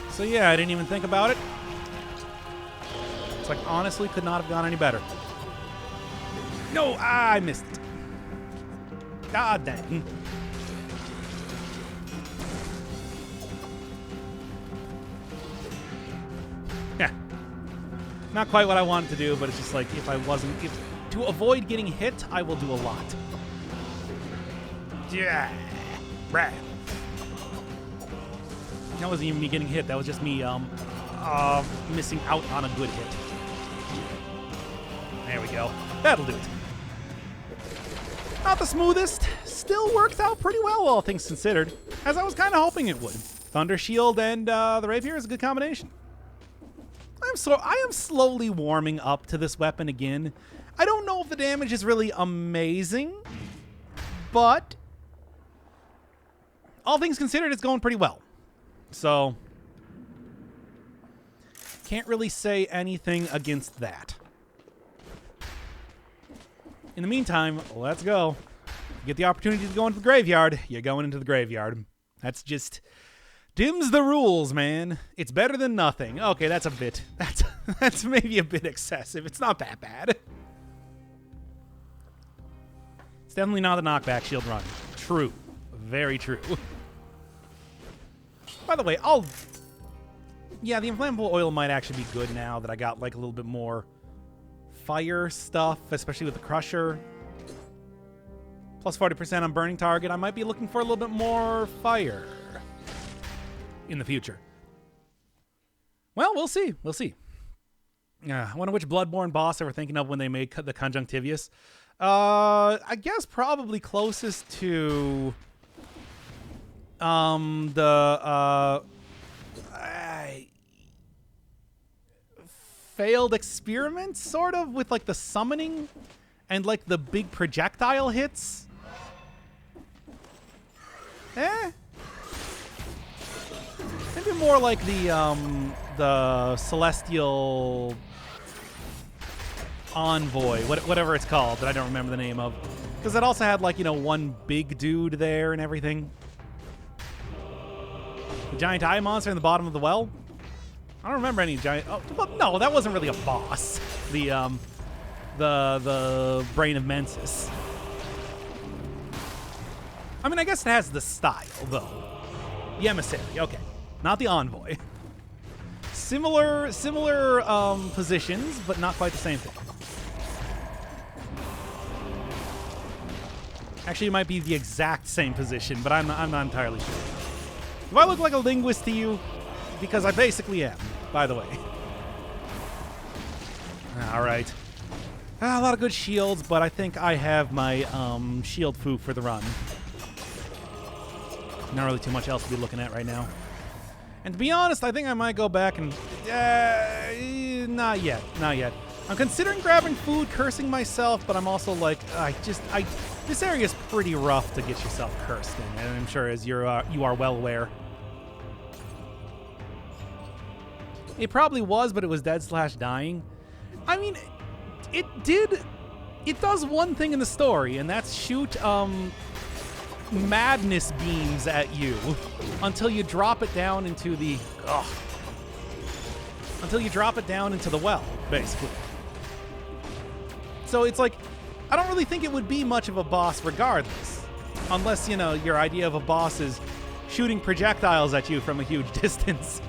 So yeah, I didn't even think about it. It's like, honestly, could not have gone any better. No, I missed it. God dang. Yeah. Not quite what I wanted to do, but it's just like, if I wasn't... to avoid getting hit, I will do a lot. Yeah. Right. That wasn't even me getting hit. That was just me missing out on a good hit. There we go. That'll do it. Not the smoothest. Still works out pretty well, all things considered. As I was kind of hoping it would. Thunder Shield and the Rapier is a good combination. I am slowly warming up to this weapon again. I don't know if the damage is really amazing, but all things considered, it's going pretty well. So, can't really say anything against that. In the meantime, let's go. You get the opportunity to go into the graveyard, you're going into the graveyard. That's just... dims the rules, man. It's better than nothing. Okay, that's a bit... That's maybe a bit excessive. It's not that bad. It's definitely not a knockback shield run. True. Very true. By the way, yeah, the inflammable oil might actually be good now that I got like a little bit more fire stuff, especially with the crusher. Plus 40% on burning target. I might be looking for a little bit more fire in the future. Well, we'll see. We'll see. I wonder which Bloodborne boss they were thinking of when they made the Conjunctivius. I guess probably closest to failed experiments, sort of, with like the summoning and like the big projectile hits. Maybe more like the Celestial Envoy, whatever it's called, that I don't remember the name of. Because it also had, like, you know, one big dude there and everything. The giant eye monster in the bottom of the well? I don't remember any giant... Oh, well, no, that wasn't really a boss. The Brain of Mensis. I mean, I guess it has the style, though. The Emissary, okay. Not the Envoy. Similar positions, but not quite the same thing. Actually, it might be the exact same position, but I'm not entirely sure. Do I look like a linguist to you? Because I basically am, by the way. All right. A lot of good shields, but I think I have my shield foo for the run. Not really too much else to be looking at right now. And to be honest, I think I might go back and... not yet. Not yet. I'm considering grabbing food, cursing myself, but I'm also like, this area is pretty rough to get yourself cursed in, and I'm sure as you are well aware. It probably was, but it was dead/dying. I mean, it does one thing in the story, and that's shoot madness beams at you until you drop it down into the well, basically. So it's like, I don't really think it would be much of a boss regardless, unless, you know, your idea of a boss is shooting projectiles at you from a huge distance.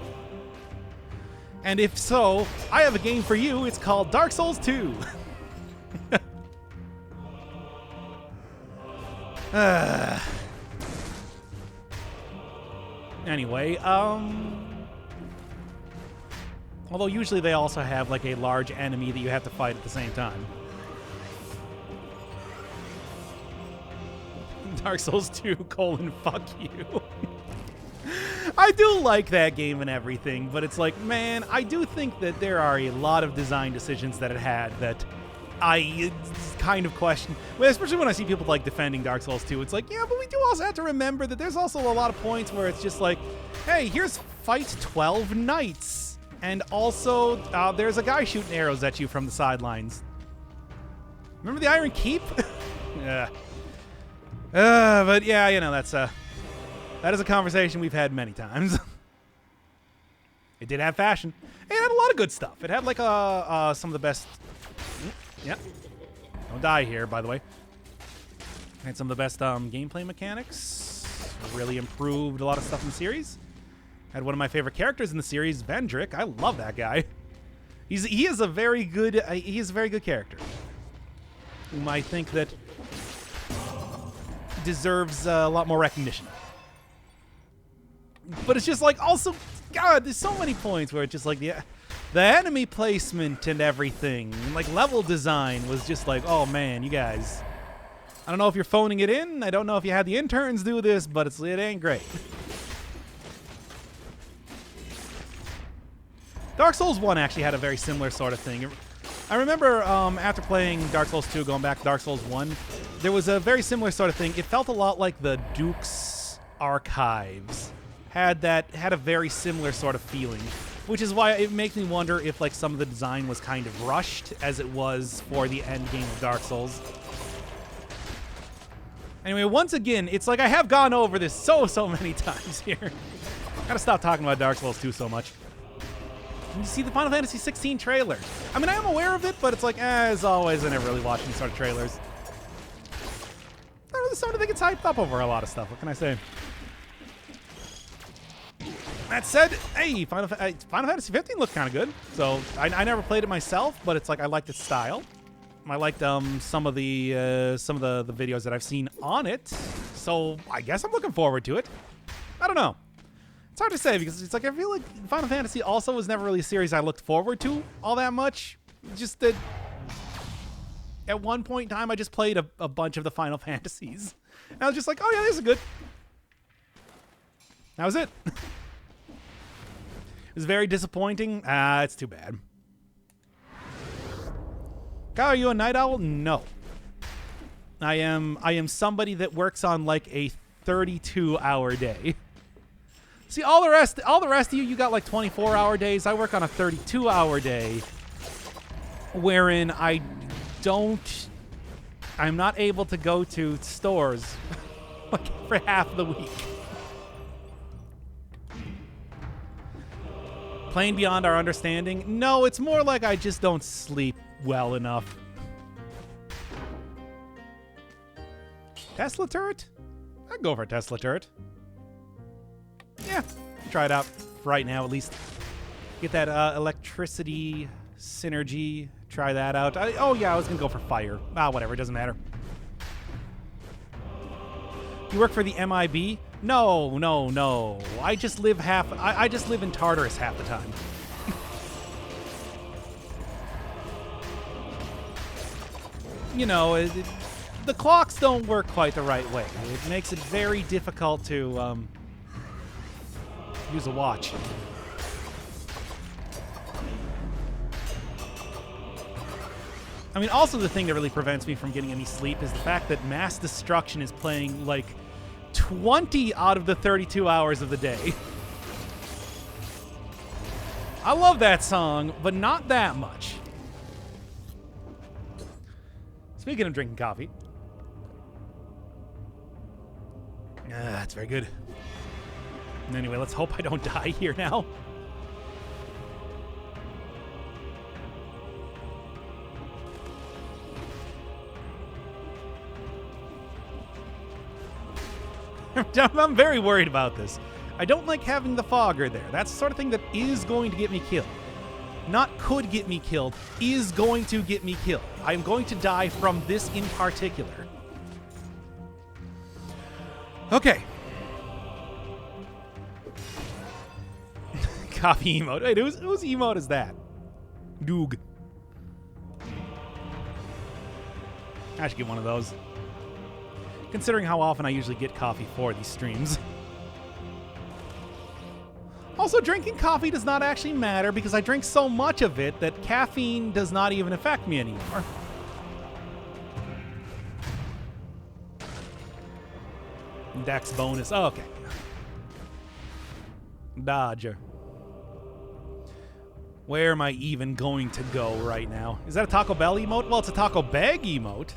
And if so, I have a game for you. It's called Dark Souls 2. Anyway, although usually they also have like a large enemy that you have to fight at the same time. Dark Souls 2, fuck you. I do like that game and everything, but it's like, man, I do think that there are a lot of design decisions that it had that I kind of question. Well, especially when I see people like defending Dark Souls 2, it's like, yeah, but we do also have to remember that there's also a lot of points where it's just like, hey, here's fight 12 knights. And also, there's a guy shooting arrows at you from the sidelines. Remember the Iron Keep? Yeah. But yeah, you know, that is a conversation we've had many times. It did have fashion. It had a lot of good stuff. It had like some of the best. Yeah, don't die here, by the way. It had some of the best gameplay mechanics. Really improved a lot of stuff in the series. Had one of my favorite characters in the series, Vendrick. I love that guy. He is a very good character, whom I think that deserves a lot more recognition. But it's just like, also, God, there's so many points where it's just like the enemy placement and everything, and like level design was just like, oh man, you guys. I don't know if you're phoning it in. I don't know if you had the interns do this, but it ain't great. Dark Souls 1 actually had a very similar sort of thing. I remember after playing Dark Souls 2, going back to Dark Souls 1, there was a very similar sort of thing. It felt a lot like the Duke's Archives had a very similar sort of feeling, which is why it makes me wonder if like some of the design was kind of rushed as it was for the end game of Dark Souls. Anyway, once again, it's like I have gone over this so many times here. Gotta stop talking about Dark Souls 2 so much. You see the Final Fantasy 16 trailer. I mean, I am aware of it, but it's like, as always, I never really watch these sort of trailers. I really starting to think it's hyped up over a lot of stuff. What can I say? That said, hey, Final Fantasy 15 looked kind of good. So I never played it myself, but it's like I liked its style. I liked some of the videos that I've seen on it. So I guess I'm looking forward to it. I don't know. It's hard to say because it's like I feel like Final Fantasy also was never really a series I looked forward to all that much. Just that at one point in time I just played a bunch of the Final Fantasies. And I was just like, oh yeah, these are good. That was it. It was very disappointing. It's too bad. Kyle, are you a night owl? No. I am somebody that works on like a 32-hour day. See, all the rest of you got like 24-hour days. I work on a 32-hour day, wherein I'm not able to go to stores like for half the week. Playing beyond our understanding? No, it's more like I just don't sleep well enough. Tesla turret? I'd go for a Tesla turret. Yeah, try it out right now at least. Get that electricity synergy. Try that out. Oh yeah, I was gonna go for fire. Whatever, it doesn't matter. You work for the MIB? No. I just live I just live in Tartarus half the time. You know, the clocks don't work quite the right way. It makes it very difficult to use a watch. I mean, also the thing that really prevents me from getting any sleep is the fact that Mass Destruction is playing like 20 out of the 32 hours of the day. I love that song, but not that much. Speaking of drinking coffee. That's very good. Anyway, let's hope I don't die here now. I'm very worried about this. I don't like having the fogger there. That's the sort of thing that is going to get me killed. Not could get me killed, is going to get me killed. I'm going to die from this in particular. Okay. Coffee emote. Wait, whose emote is that? Doog. I should get one of those. Considering how often I usually get coffee for these streams. Also, drinking coffee does not actually matter because I drink so much of it that caffeine does not even affect me anymore. Dex bonus. Oh, okay. Dodger. Where am I even going to go right now? Is that a Taco Bell emote? Well, it's a Taco Bag emote.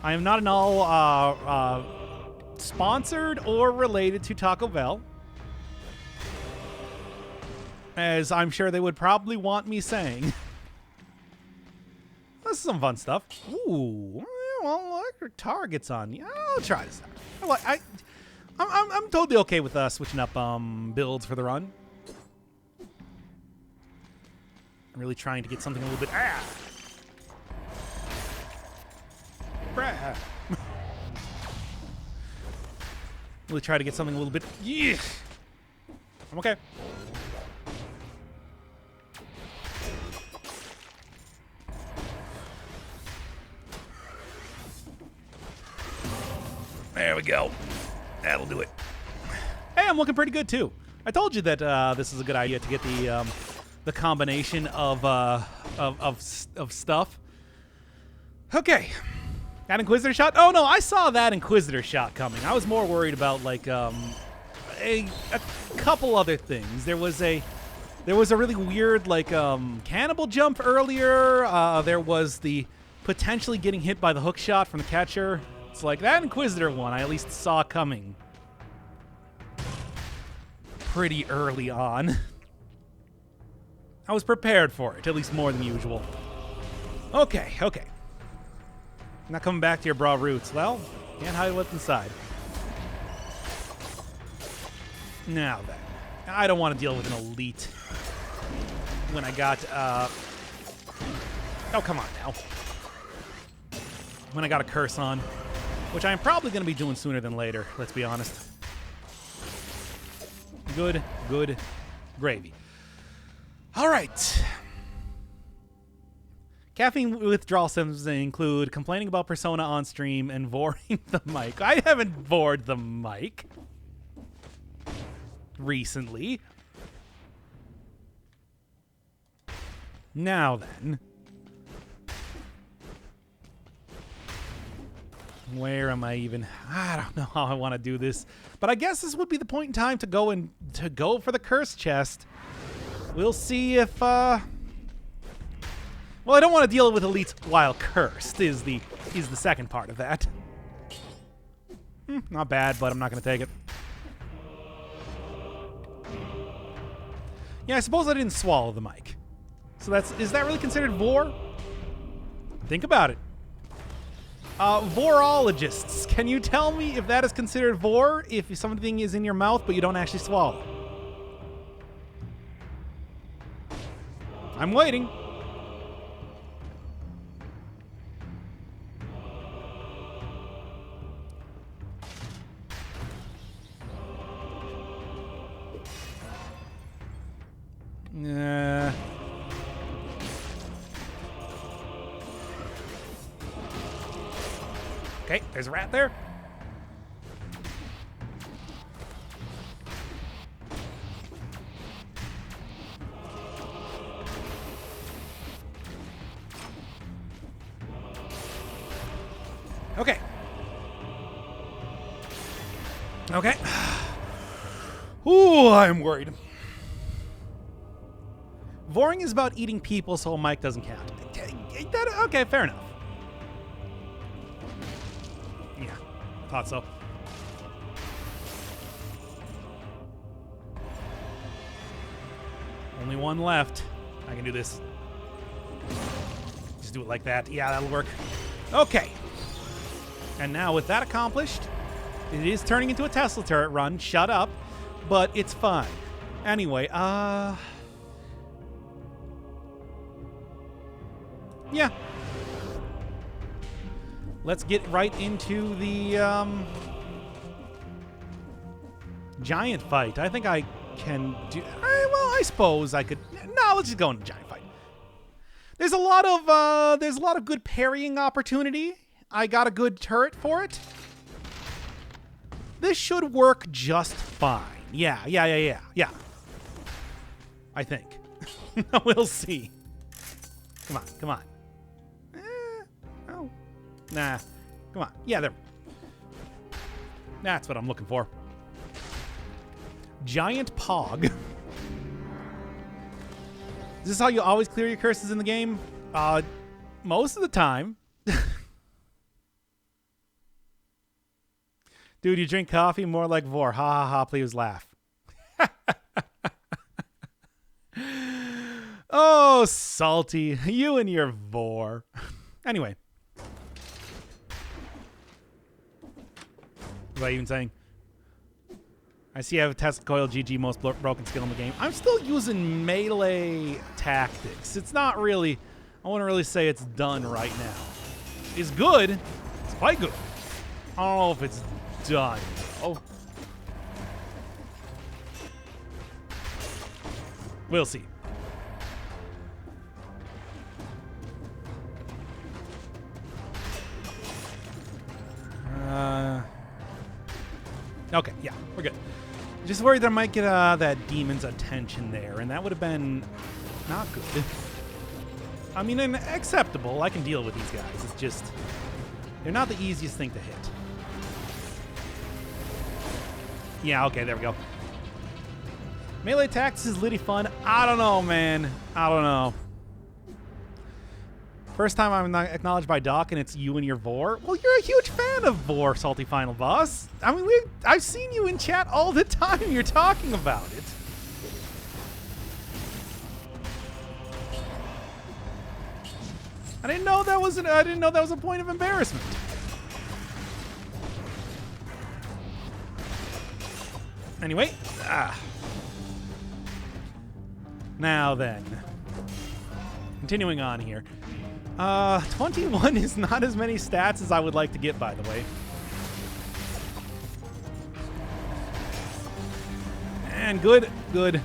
I am not at all sponsored or related to Taco Bell. as I'm sure they would probably want me saying. This is some fun stuff. Ooh, well, electric targets on you. I'll try this out. I'm totally okay with switching up builds for the run. I'm really trying to get something a little bit. Really try to get something a little bit. Yeah. I'm okay. There we go. That'll do it. Hey, I'm looking pretty good too. I told you that this is a good idea to get the combination of stuff. Okay. That Inquisitor shot? Oh no, I saw that Inquisitor shot coming. I was more worried about like a couple other things. There was a really weird like cannibal jump earlier. There was the potentially getting hit by the hook shot from the catcher. It's like that Inquisitor one I at least saw coming pretty early on. I was prepared for it, at least more than usual. Okay. Not coming back to your bra roots. Well, can't hide what's inside. Now then, I don't want to deal with an elite when I got, oh, come on now. When I got a curse on, which I'm probably going to be doing sooner than later, let's be honest. Good gravy. All right. Caffeine withdrawal symptoms include complaining about Persona on stream and voring the mic. I haven't vored the mic recently. Now then. Where am I even? I don't know how I want to do this. But I guess this would be the point in time to go for the curse chest. We'll see if well, I don't want to deal with elites while cursed is the second part of that. Not bad, but I'm not going to take it. Yeah, I suppose I didn't swallow the mic. So is that really considered vor? Think about it. Vorologists, can you tell me if that is considered vor if something is in your mouth but you don't actually swallow? I'm waiting. Okay, there's a rat there. Okay. Okay. Ooh, I'm worried. Voring is about eating people, so a mic doesn't count. Okay, fair enough. Yeah, thought so. Only one left. I can do this. Just do it like that. Yeah, that'll work. Okay. And now with that accomplished, it is turning into a Tesla turret run. Shut up. But it's fine. Anyway, yeah. Let's get right into the giant fight. I think I can do. Well, I suppose I could. No, let's just go into giant fight. There's a lot of good parrying opportunity. I got a good turret for it. This should work just fine. Yeah. I think. We'll see. Come on. Oh. Nah. Come on. Yeah, there. That's what I'm looking for. Giant Pog. Is this how you always clear your curses in the game? Most of the time. Dude, you drink coffee more like vor. Ha ha ha, please laugh. Oh, Salty, you and your vor. Anyway. What was I even saying? I see I have a Tesla Coil GG, most broken skill in the game. I'm still using melee tactics. It's not really, I wouldn't really say it's done right now. It's good. It's quite good. I don't know if it's done. Oh. We'll see. Okay, yeah, we're good. Just worried that I might get that demon's attention there, and that would have been not good. I mean, acceptable. I can deal with these guys. It's just, they're not the easiest thing to hit. Yeah, okay, there we go. Melee tactics is litty fun. I don't know, man. I don't know. First time I'm not acknowledged by Doc, and it's you and your vor. Well, you're a huge fan of vor, Salty Final Boss. I mean, I've seen you in chat all the time. You're talking about it. I didn't know that was a point of embarrassment. Anyway, now then, continuing on here. 21 is not as many stats as I would like to get, by the way. And good. I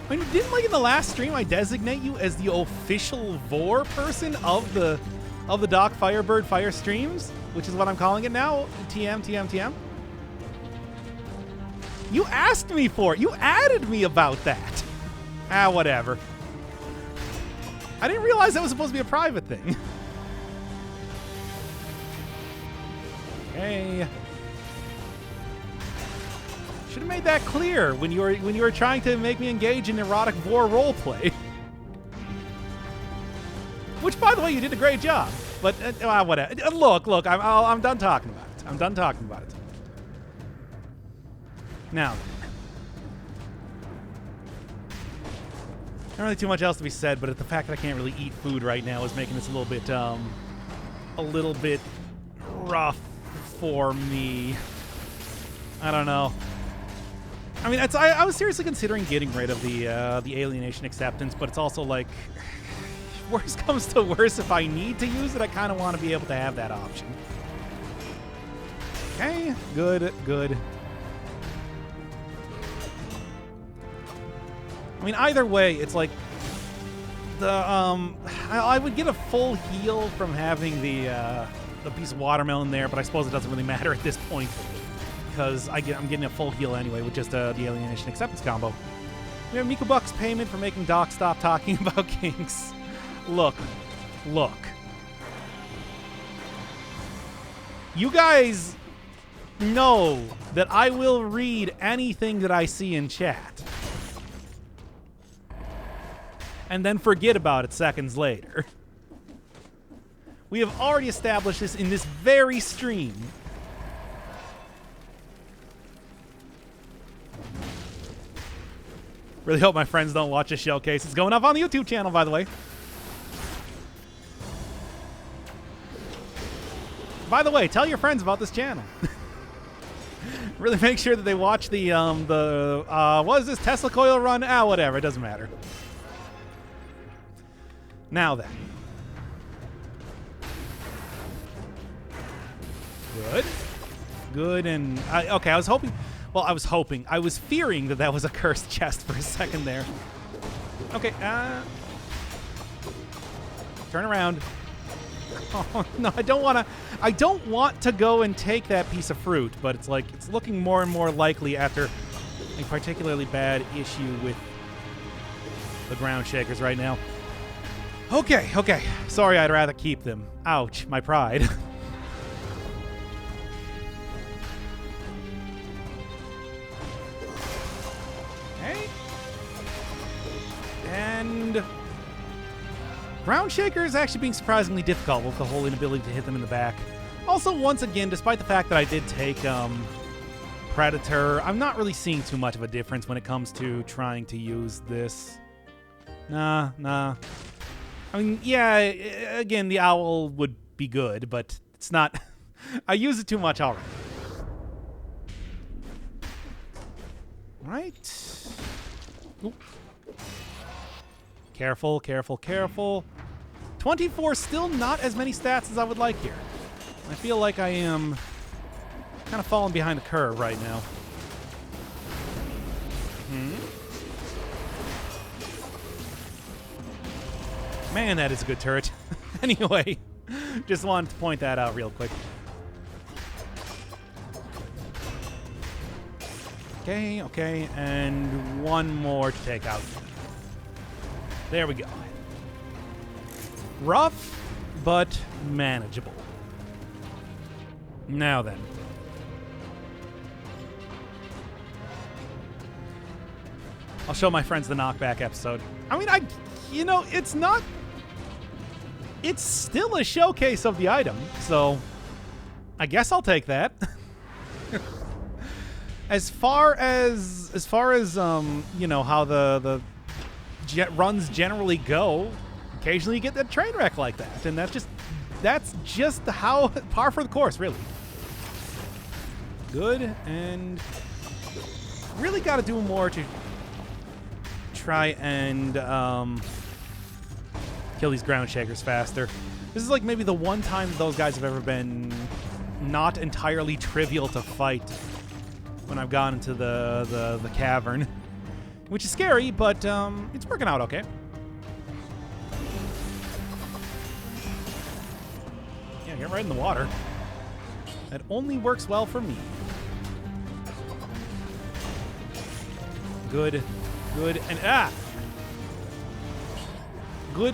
mean, didn't, like, in the last stream I designate you as the official vor person of the Doc Firebird Fire streams, which is what I'm calling it now. TM. You asked me for it. You added me about that. Whatever. I didn't realize that was supposed to be a private thing. Okay. Should have made that clear when you were trying to make me engage in erotic vor roleplay. Which, by the way, you did a great job. But whatever. Look. I'm done talking about it. I'm done talking about it. Now. Not really too much else to be said, but the fact that I can't really eat food right now is making this a little bit rough for me. I don't know. I mean, I was seriously considering getting rid of the alienation acceptance, but it's also like, worst comes to worst, if I need to use it, I kind of want to be able to have that option. Okay, good. I mean, either way, it's like I would get a full heal from having the piece of watermelon there, but I suppose it doesn't really matter at this point because I'm getting a full heal anyway with just the alienation acceptance combo. We have Miku Buck's payment for making Doc stop talking about kinks. Look. You guys know that I will read anything that I see in chat. And then forget about it seconds later. We have already established this in this very stream. Really hope my friends don't watch this showcase. It's going up on the YouTube channel, by the way. By the way, tell your friends about this channel. Really make sure that they watch the what is this, Tesla Coil run? Whatever, it doesn't matter. Now then. Good, and okay, I was fearing that was a cursed chest for a second there. Okay, turn around. Oh, no, I don't want to go and take that piece of fruit, but it's like, it's looking more and more likely after a particularly bad issue with the ground shakers right now. Okay. Sorry, I'd rather keep them. Ouch, my pride. Okay. And ground shaker is actually being surprisingly difficult with the whole inability to hit them in the back. Also, once again, despite the fact that I did take Predator. I'm not really seeing too much of a difference when it comes to trying to use this. Nah. I mean, yeah, again, the owl would be good, but it's not... I use it too much already. Right. Oop. Careful. 24, still not as many stats as I would like here. I feel like I am kind of falling behind the curve right now. Man, that is a good turret. Anyway, just wanted to point that out real quick. Okay, and one more to take out. There we go. Rough, but manageable. Now then. I'll show my friends the knockback episode. I mean, it's not... It's still a showcase of the item, so I guess I'll take that. As far as how the runs generally go, occasionally you get that train wreck like that, and that's just how par for the course, really. Good, and really got to do more to try and kill these ground shakers faster. This is like maybe the one time those guys have ever been not entirely trivial to fight when I've gone into the cavern, which is scary, but it's working out okay. Yeah, get right in the water. That only works well for me. Good, and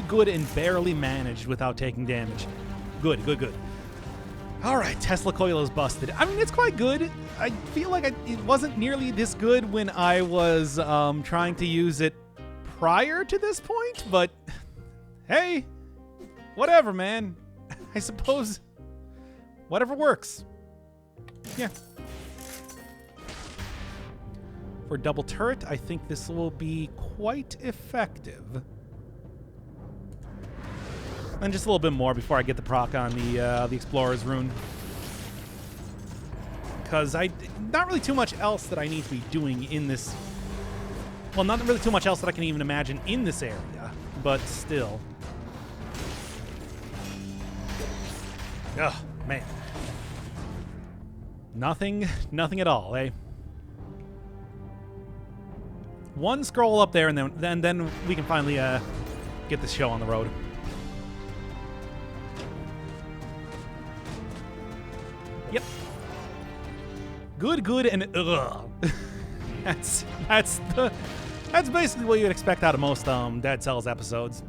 Good, and barely managed without taking damage. Good. All right, Tesla coil is busted. I mean, it's quite good. I feel like it wasn't nearly this good when I was trying to use it prior to this point, but hey, whatever, man. I suppose whatever works. Yeah. For double turret, I think this will be quite effective. And just a little bit more before I get the proc on the Explorer's Rune. Because not really too much else that I need to be doing in this... Well, not really too much else that I can even imagine in this area, but still. Ugh, man. Nothing at all, eh? One scroll up there, and then we can finally get this show on the road. Yep. Good, and ugh. That's basically what you'd expect out of most Dead Cells episodes.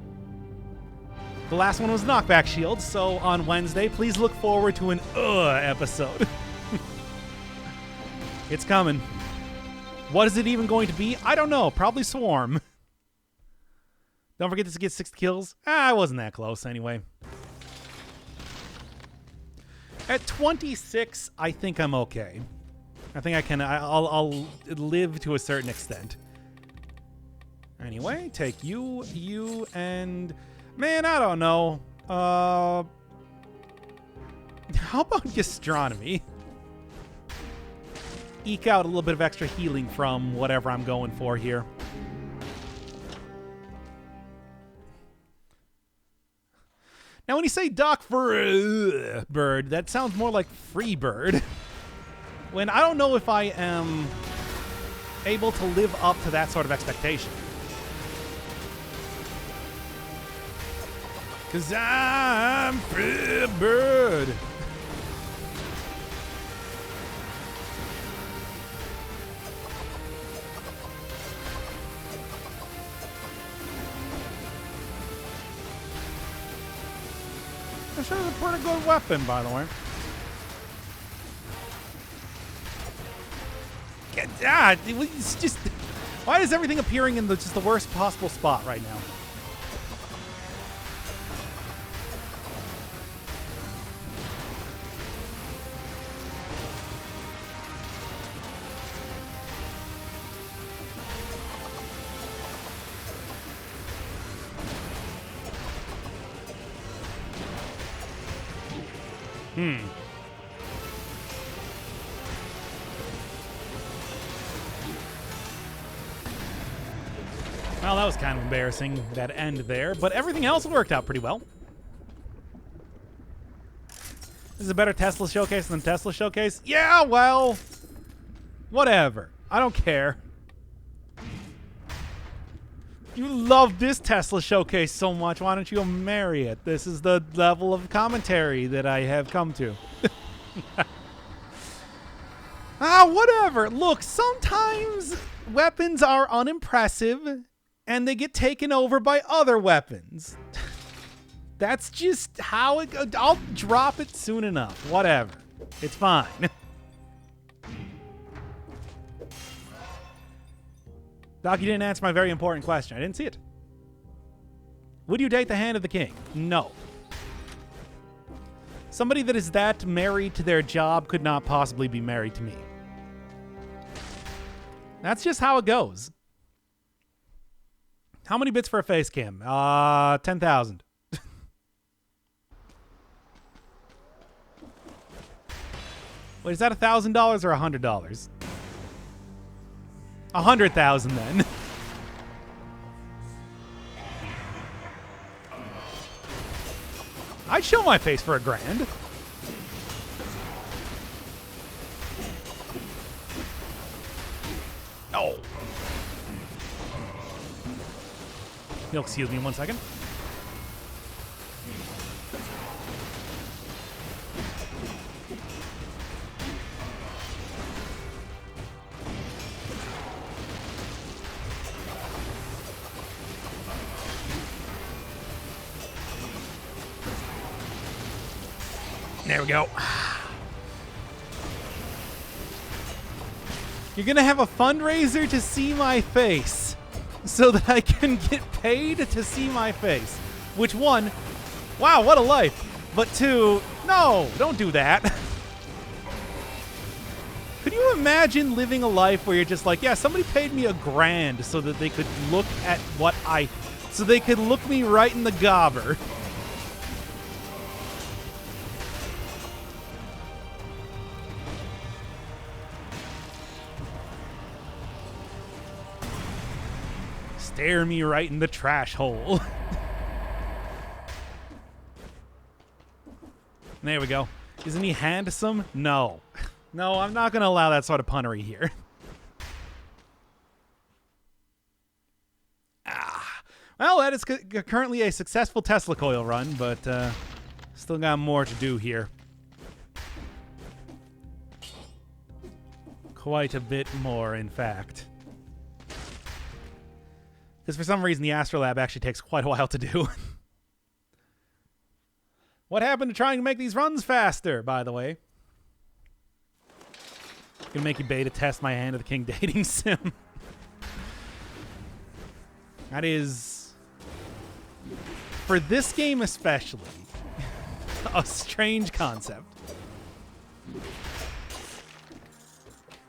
The last one was Knockback Shield, so on Wednesday, please look forward to an episode. It's coming. What is it even going to be? I don't know. Probably Swarm. Don't forget to get 6 kills. I wasn't that close anyway. At 26, I think I'm okay. I think I'll live to a certain extent. Anyway, take you, and... Man, I don't know. How about Gastronomy? Eke out a little bit of extra healing from whatever I'm going for here. Now, when you say Doctor Bird, that sounds more like Freebird. When I don't know if I am able to live up to that sort of expectation. Because I'm Freebird. This is a pretty good weapon, by the way. It's just... Why is everything appearing in just the worst possible spot right now? Well, that was kind of embarrassing, that end there, but everything else worked out pretty well. This is a better Tesla showcase than Tesla showcase? Yeah, well, whatever. I don't care. You love this Tesla showcase so much, why don't you go marry it? This is the level of commentary that I have come to. Whatever. Look, sometimes weapons are unimpressive and they get taken over by other weapons. That's just how it goes. I'll drop it soon enough. Whatever. It's fine. Doc, you didn't answer my very important question. I didn't see it. Would you date the Hand of the King? No. Somebody that is that married to their job could not possibly be married to me. That's just how it goes. How many bits for a face cam? 10,000. Wait, is that $1,000 or $100? 100,000 then. I'd show my face for $1,000. Oh. You'll excuse me 1 second. There we go. You're gonna have a fundraiser to see my face so that I can get paid to see my face. Which, one, wow, what a life. But two, no, don't do that. Could you imagine living a life where you're just like, yeah, somebody paid me $1,000 so that they could look at so they could look me right in the gobber. Stare me right in the trash hole. There we go. Isn't he handsome? No. No, I'm not going to allow that sort of punnery here. Well, that is currently a successful Tesla coil run, but still got more to do here. Quite a bit more, in fact. Because for some reason, the Astrolab actually takes quite a while to do. What happened to trying to make these runs faster, by the way? Gonna make you beta test my Hand of the King dating sim. That is, for this game especially, a strange concept.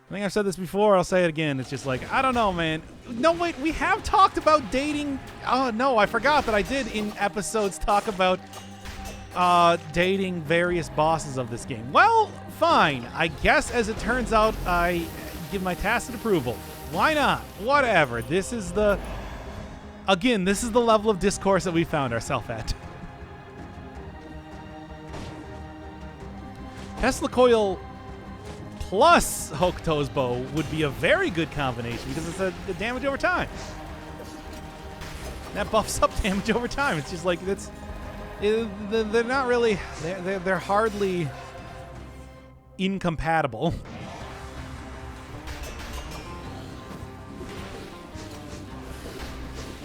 I think I've said this before, I'll say it again. It's just like, I don't know, man. No, wait, we have talked about dating. Oh, no, I forgot that I did in episodes talk about dating various bosses of this game. Well, fine. I guess as it turns out, I give my tacit approval. Why not? Whatever. This is the... Again, this is the level of discourse that we found ourselves at. Tesla Coil plus Hokuto's Bow would be a very good combination because it's a damage over time. That buffs up damage over time. It's just like, they're not really, they're hardly incompatible.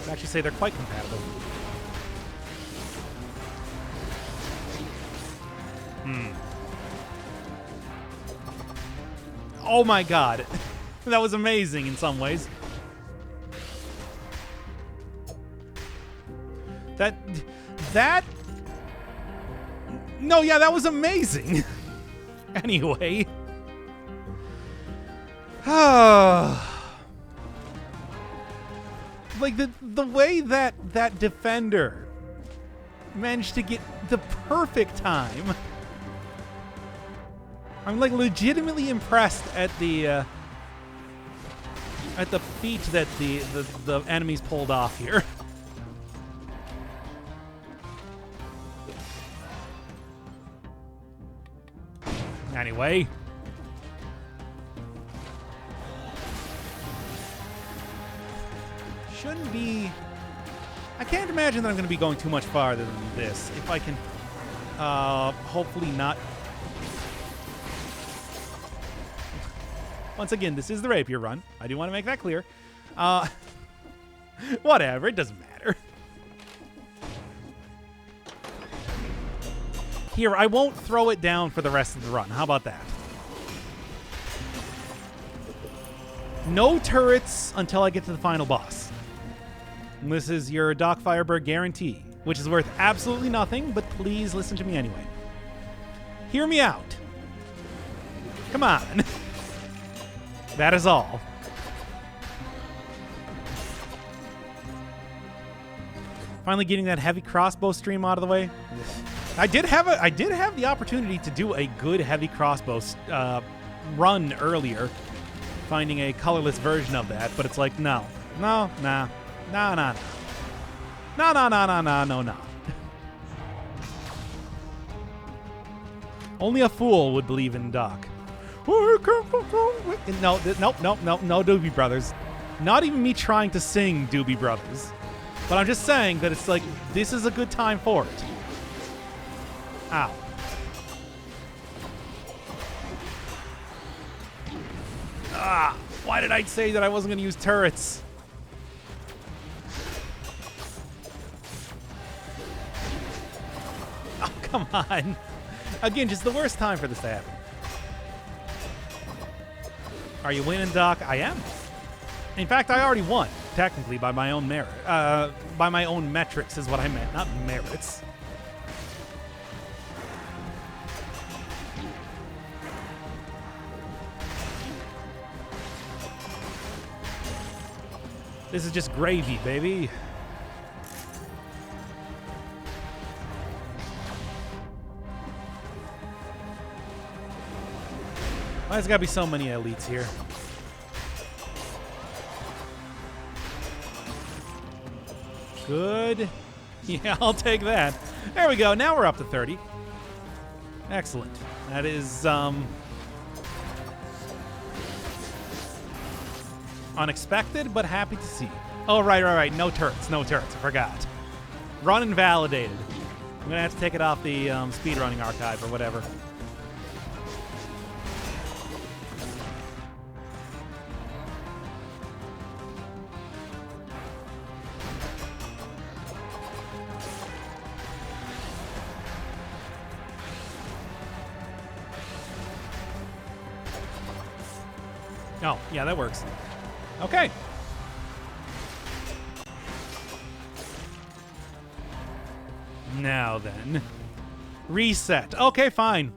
I'd actually say they're quite compatible. Oh my god. That was amazing in some ways. No, yeah, that was amazing. Anyway. Like the way that defender managed to get the perfect time I'm like legitimately impressed at the feat that the enemies pulled off here. Anyway. Shouldn't be... I can't imagine that I'm going to be going too much farther than this. If I can, hopefully not... Once again, this is the rapier run. I do want to make that clear. Whatever, it doesn't matter. Here, I won't throw it down for the rest of the run. How about that? No turrets until I get to the final boss. And this is your Doctor Firebird guarantee, which is worth absolutely nothing, but please listen to me anyway. Hear me out. Come on. That is all. Finally getting that heavy crossbow stream out of the way. I did have the opportunity to do a good heavy crossbow run earlier, finding a colorless version of that, but it's like no. Only a fool would believe in Doc. No, Doobie Brothers. Not even me trying to sing Doobie Brothers. But I'm just saying that it's like, this is a good time for it. Ow. Why did I say that I wasn't going to use turrets? Oh, come on. Again, just the worst time for this to happen. Are you winning, Doc? I am. In fact, I already won, technically, by my own merit. By my own metrics is what I meant, not merits. This is just gravy, baby. Why there's gotta be so many elites here? Good. Yeah, I'll take that. There we go. Now we're up to 30. Excellent. That is, unexpected, but happy to see. Oh, right. No turrets. I forgot. Run invalidated. I'm gonna have to take it off the speedrunning archive or whatever. Oh, yeah, that works. Okay. Now then. Reset. Okay, fine.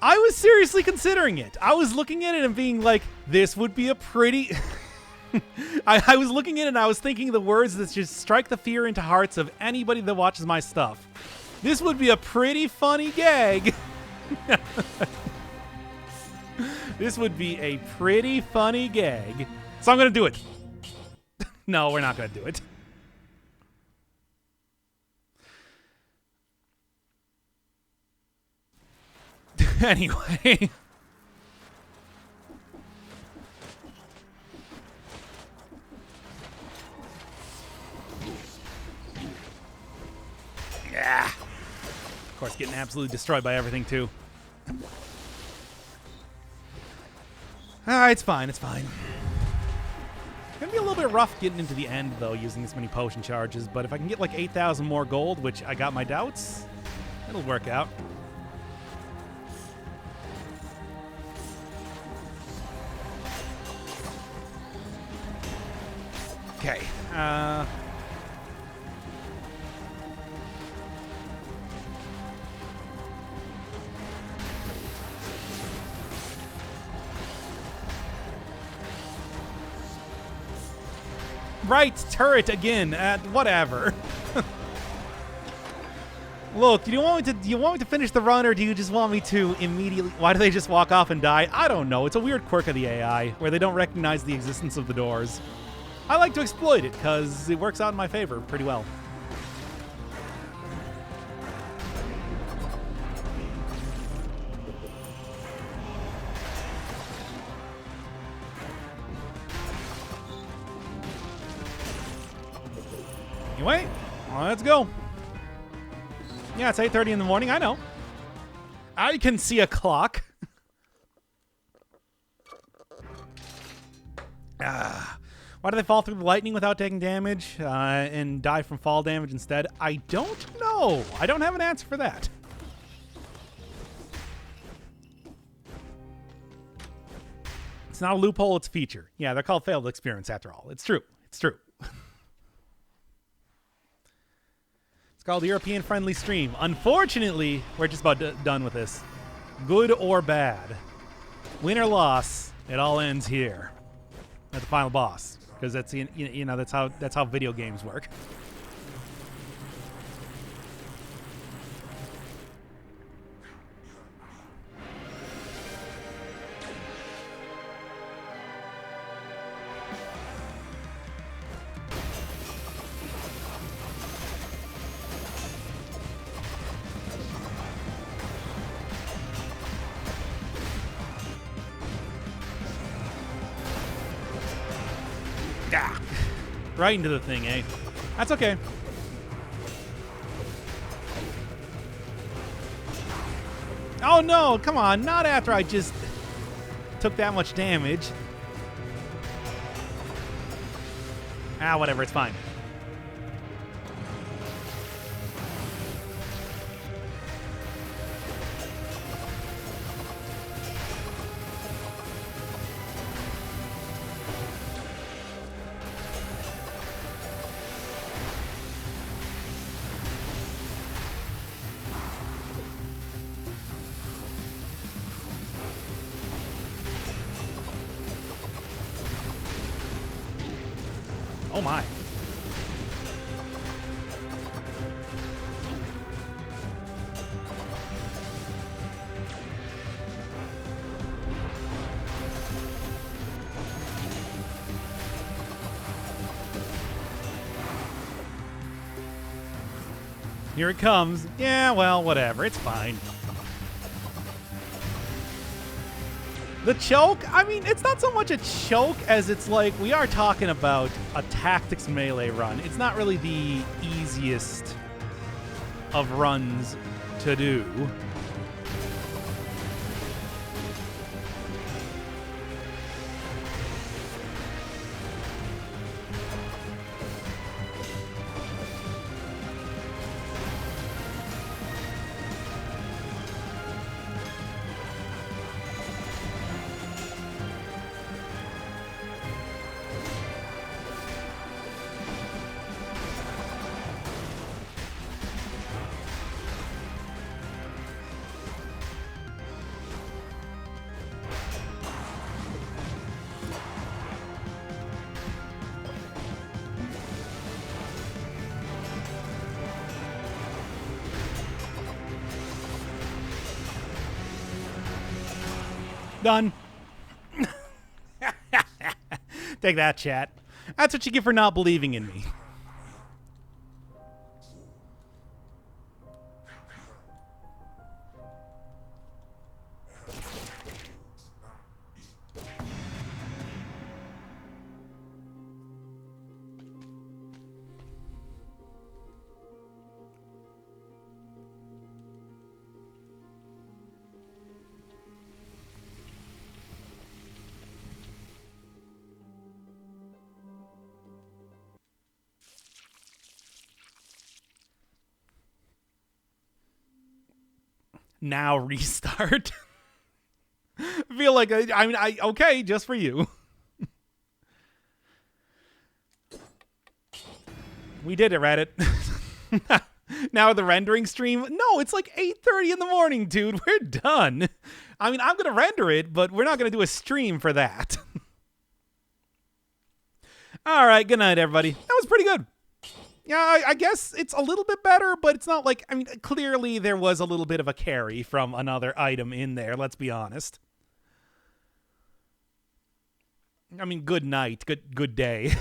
I was seriously considering it. I was looking at it and being like, this would be a pretty... I was looking at it and I was thinking the words that just strike the fear into hearts of anybody that watches my stuff. This would be a pretty funny gag. This would be a pretty funny gag. So I'm going to do it. No, we're not going to do it. Anyway. Yeah. Of course, getting absolutely destroyed by everything, too. It's fine. It's fine. Gonna be a little bit rough getting into the end, though, using this many potion charges. But if I can get like 8,000 more gold, which I got my doubts, it'll work out. Okay. right, turret again. Whatever. Look, do you want me to finish the run, or do you just want me to immediately? Why do they just walk off and die? I don't know. It's a weird quirk of the AI where they don't recognize the existence of the doors. I like to exploit it because it works out in my favor pretty well. Anyway, let's go. Yeah, it's 8:30 in the morning. I know. I can see a clock. Why do they fall through the lightning without taking damage and die from fall damage instead? I don't know. I don't have an answer for that. It's not a loophole, it's a feature. Yeah, they're called failed experiments after all. It's true. It's true. It's called European Friendly Stream. Unfortunately, we're just about done with this. Good or bad, win or loss, it all ends here at the final boss, because that's that's how video games work. Right into the thing, eh? That's okay. Oh no, come on, not after I just took that much damage. Whatever, it's fine. Oh my. Here it comes. Yeah, well, whatever. It's fine. The choke, I mean, it's not so much a choke as it's like we are talking about a tactics melee run. It's not really the easiest of runs to do. Done. Take that, chat. That's what you get for not believing in me. Now restart. I feel like okay, just for you. We did it, Reddit. Now the rendering stream. No, it's like 8:30 in the morning, dude. We're done. I mean, I'm gonna render it, but we're not gonna do a stream for that. All right, good night, everybody. That was pretty good. Yeah, I guess it's a little bit better, but it's not like, I mean, clearly there was a little bit of a carry from another item in there, let's be honest. I mean, good night, good day.